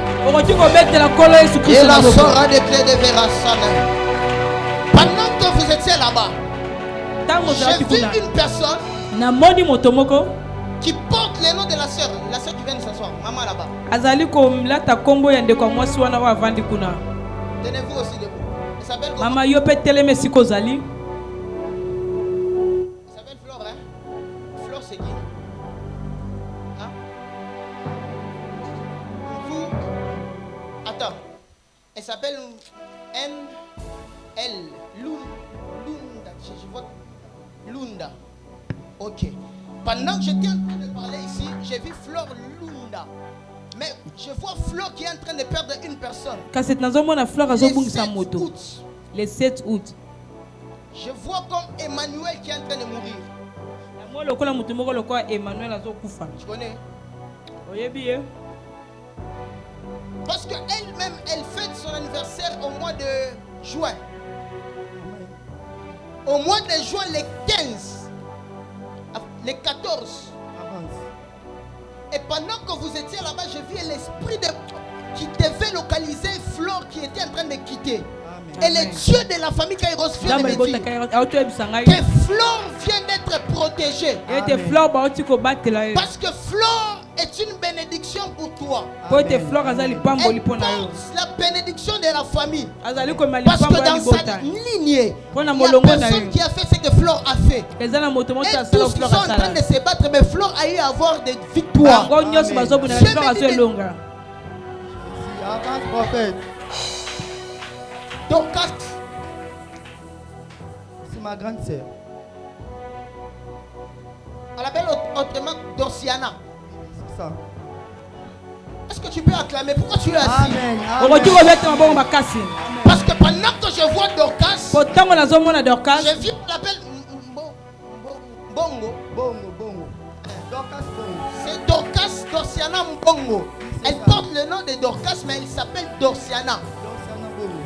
Et la sora des clés de Verasana. Pendant que vous étiez là-bas, j'ai vu une personne qui porte le nom de la sœur qui vient de s'asseoir, maman là-bas. Tenez-vous aussi debout. Il s'appelle comment? Maman yope teleme sikozali. Il s'appelle Flore, hein? Flore c'est qui? Hein? Vous. Attends. Elle s'appelle N-L. Lunda. Je vois. Lunda. Ok. Pendant que j'étais en train de parler ici, j'ai vu Flore Lunda. Mais je vois Flore qui est en train de perdre une personne. Le 7 août. Je vois comme Emmanuel qui est en train de mourir. Tu connais? Parce qu'elle-même, elle fête son anniversaire au mois de juin. Au mois de juin, les 15, les 14. Et pendant que vous étiez là-bas, j'ai vu l'esprit qui devait localiser Flore qui était en train de quitter. Et le Dieu de la famille Kairos vient de me dire que Flore vient d'être protégée. Parce que Flore est une bénédiction pour toi. Elle porte la bénédiction de la famille. Parce que dans sa lignée, il y a personne qui a fait ce que Flore a fait. Et tous sont en train de se battre, mais Flore a eu à avoir des victoires. Dorcas, c'est ma grande sœur. On l'appelle autrement Dorciana. C'est ça. Est-ce que tu peux acclamer? Pourquoi tu es assis? Amen. Parce que pendant que je vois Dorcas, je viens de l'appeler Bongo. Bongo. Dorcas Bongo. C'est Dorcas Dorciana Mbongo. Elle porte le nom de Dorcas, mais elle s'appelle Dorciana.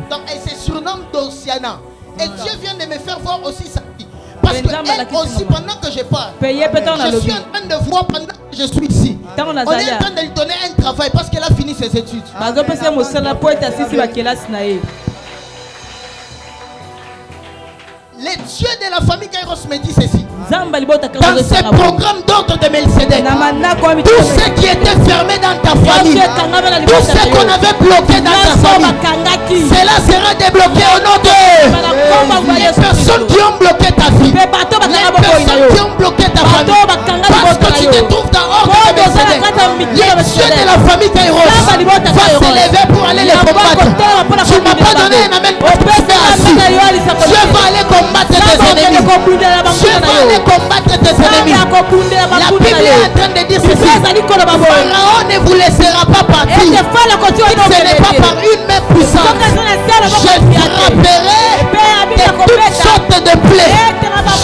Donc elle se surnomme Dorciana. Et Dieu vient de me faire voir aussi sa vie. Parce que elle aussi, pendant que je parle, je suis en train de voir pendant que je suis ici. On est en train de lui donner un travail parce qu'elle a fini ses études. Les dieux de la famille Kairos me dit ceci. Dans ce programme d'ordre de Melchizedek, tout ce qui était fermé dans ta famille, tout ce qu'on avait bloqué dans ta famille, cela sera débloqué au nom de les personnes qui ont bloqué ta vie, les personnes qui ont bloqué ta famille, parce que tu te trouves dans l'ordre de Melchizedek. Les dieux de la famille Kairos va s'élever pour aller les combattre. Tu ne m'as pas donné un amen pour te faire assis. Dieu va aller combattre tes ennemis. Dieu va aller combattre tes ennemis. La Bible est en train de dire ceci. Pharaon ne vous laissera pas partir. Ce n'est pas par une main puissante. Je frapperai de toutes sortes de plaies.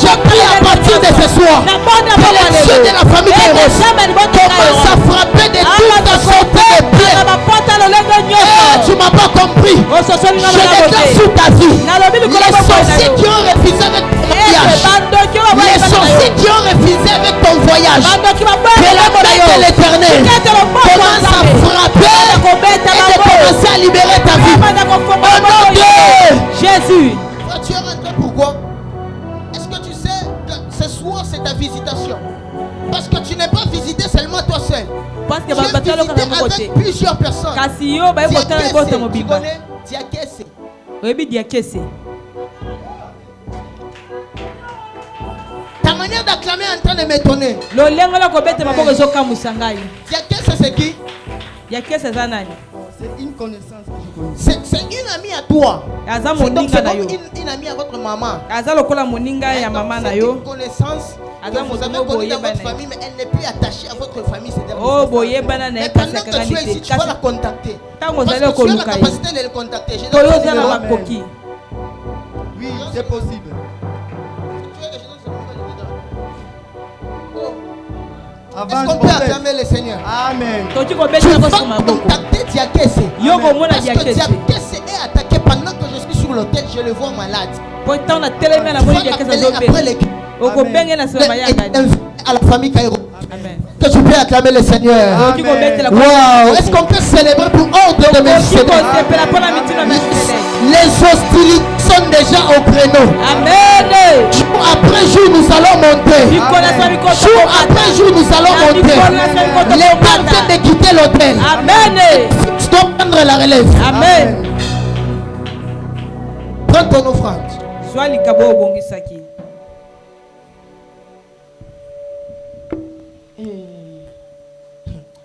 Je prie à partir de ce soir que les dieux de la famille Kairos commencent à frapper de toutes sortes de plaies. Tu m'as pas compris. Je déclare sous ta vie les sorciers qui ont refusé avec ton mariage, les sorciers qui ont refusé avec ton voyage, que la main de l'Éternel commence à frapper et de commencer à libérer ta vie. Au nom de Jésus. Tu es rentré pourquoi? Est-ce que tu sais que ce soir c'est ta visitation? Parce que tu n'es pas visité seulement toi seul. Tu es visité avec plusieurs personnes. Tu connais Diakese. Ta manière d'acclamer est en train de m'étonner. Diakese c'est qui? C'est une connaissance que je connais. C'est une amie à toi. C'est donc une amie à votre maman. C'est une connaissance que vous avez connue dans votre famille, mais elle n'est plus attachée à votre famille. Mais pendant que tu es ici, tu vas la contacter. Parce que tu as la capacité de le contacter. Oui, c'est possible. Est-ce qu'on peut acclamer le Seigneur? Amen. Tu vas contacter Diakese. Parce que Diakese est attaqué sur l'autel, je le vois malade. Po tana teleme na moni biakeza zobe. Oko benge na sema yanga. À la famille Cairo. Amen. Que tu peux acclamer le Seigneur. Wow. Est-ce qu'on peut célébrer pour ordre de Melchizedek? Les hostilités sont déjà au créneau. Amen. Jour après jour, nous allons monter. Jour après jour, nous allons monter. Les personnes de quitter l'hôtel. Amen. Tu dois prendre la relève. Amen. Prends ton offrande. Sois likabo bongisaki.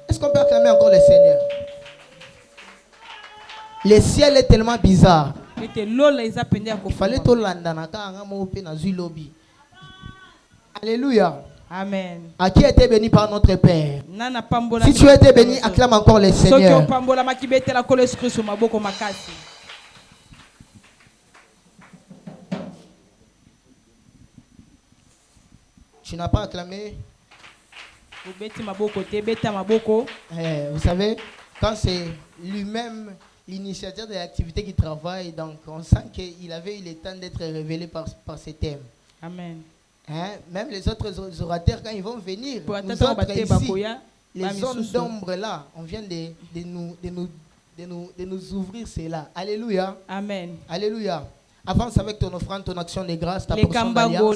Est-ce qu'on peut acclamer encore le Seigneur? Le ciel est tellement bizarre. Il fallait tout l'andanaka lobby. Alléluia. Amen. À qui a été béni par notre Père? Si tu as été béni, acclame encore le Seigneur. Tu n'as pas acclamé? Vous savez, quand c'est lui-même l'initiateur de l'activité qui travaille, donc on sent qu'il avait eu le temps d'être révélé par ces thèmes. Amen. Hein? Même les autres orateurs, quand ils vont venir, nous autres ici, les zones d'ombre là, on vient de nous ouvrir cela. Alléluia. Amen. Alléluia. Avance avec ton offrande, ton action de grâce, ta portion d'alliance.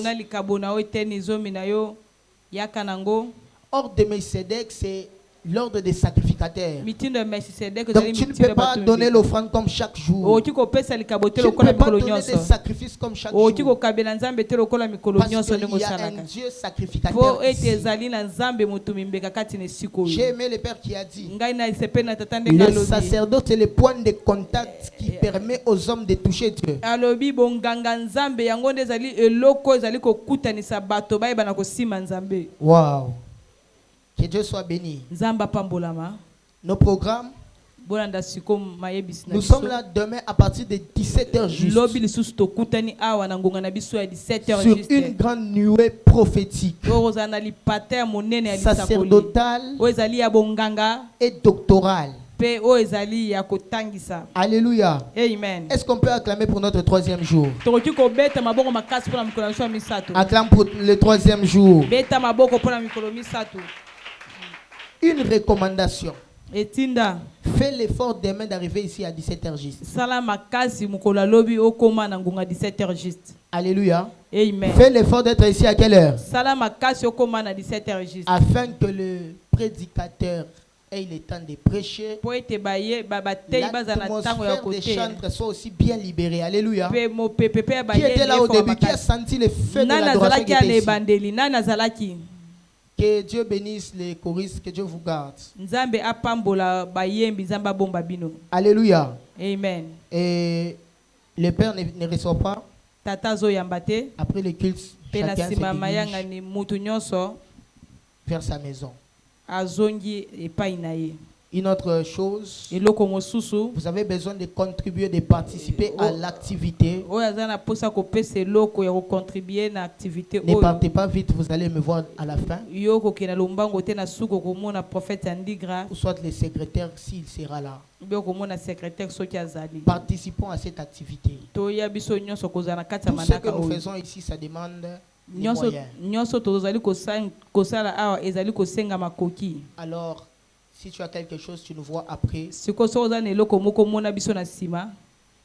Ordre de Melchizedek, c'est l'ordre des sacrificateurs. Donc tu ne peux pas donner l'offrande comme chaque jour. Tu ne peux pas donner des sacrifices comme chaque jour. Parce qu'il y a un Dieu sacrificateur ici. J'ai aimé le Père qui a dit: le sacerdoce est le point de contact qui permet aux hommes de toucher Dieu. Wow. Que Dieu soit béni. Nos programmes, nous sommes là demain à partir de 17h juste. Sur une grande nuée prophétique, sacerdotale et doctorale. Alléluia. Amen. Est-ce qu'on peut acclamer pour notre troisième jour? Acclame pour le troisième jour. Une recommandation. Fais l'effort demain d'arriver ici à 17h juste. Alléluia. Amen. Fais l'effort d'être ici à quelle heure? Afin que le prédicateur ait le temps de prêcher. L'atmosphère des chantres soit aussi bien libérée. Alléluia. Qui était là au début? Qui a senti le feu de l'adoration qui était ici? Que Dieu bénisse les choristes, que Dieu vous garde. Alléluia. Amen. Et le Père ne reçoit pas. Après le culte, chacun se dirige vers sa maison. Une autre chose, vous avez besoin de contribuer, de participer à l'activité. Ne partez pas vite, vous allez me voir à la fin. Ou soit le secrétaire s'il sera là. Participons à cette activité. Tout ce que nous faisons ici, ça demande des moyens. Alors, si tu as quelque chose, tu nous vois après.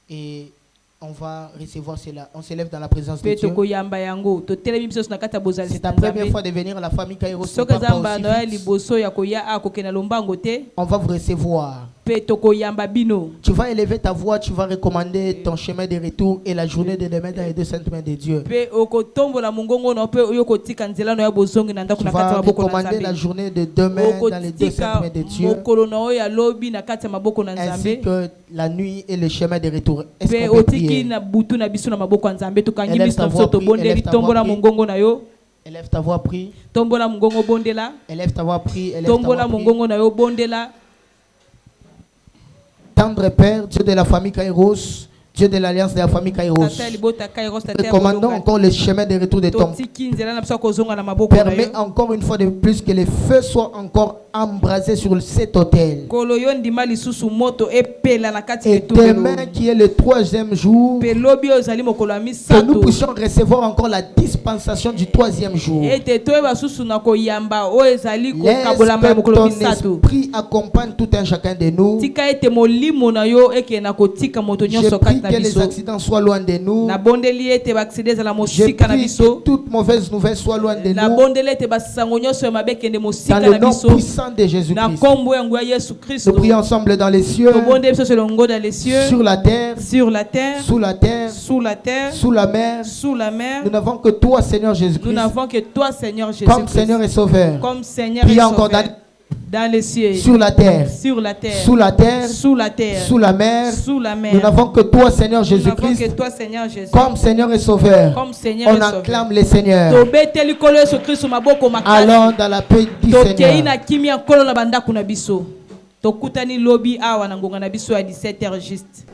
Et on va recevoir cela. On s'élève dans la présence de Dieu. C'est ta première fois de venir à la famille Cairo. On va vous recevoir. Tu vas élever ta voix, tu vas recommander ton chemin de retour et la journée de demain dans les deux saintes mains de Dieu. Tu vas recommander la journée de demain dans les deux saintes mains de Dieu, ainsi que la nuit et le chemin de retour. Est-ce qu'on peut prier? Élève ta voix, prie. Élève ta voix, prie. Élève ta voix, prie. Tendre Père, Dieu de la famille Kairos, Dieu de l'Alliance de la famille Kairos, recommandons encore le chemin de retour des tombes. Permets encore une fois de plus que les feux soient encore embrasés sur cet autel. Et demain qui est le 3e jour, que nous puissions recevoir encore la dispensation du 3e jour. Laisse que ton esprit accompagne tout un chacun de nous. Je prie que les accidents soient loin de nous. Je prie que toute mauvaise nouvelle soit loin de nous. Dans le nom puissant de Jésus-Christ. Nous prions ensemble dans les cieux, sur la terre, sous la terre, sous la mer. Nous n'avons que toi, Seigneur Jésus-Christ, comme Seigneur et Sauveur. Prions encore dans les cieux, sur la terre, sous la terre, sous la mer. Nous n'avons que toi, Seigneur Jésus-Christ, comme Seigneur et Sauveur. On acclame les Seigneurs. Allons dans la paix du Seigneur. Tokutani lobby awa na ngonga na biso à 17h juste.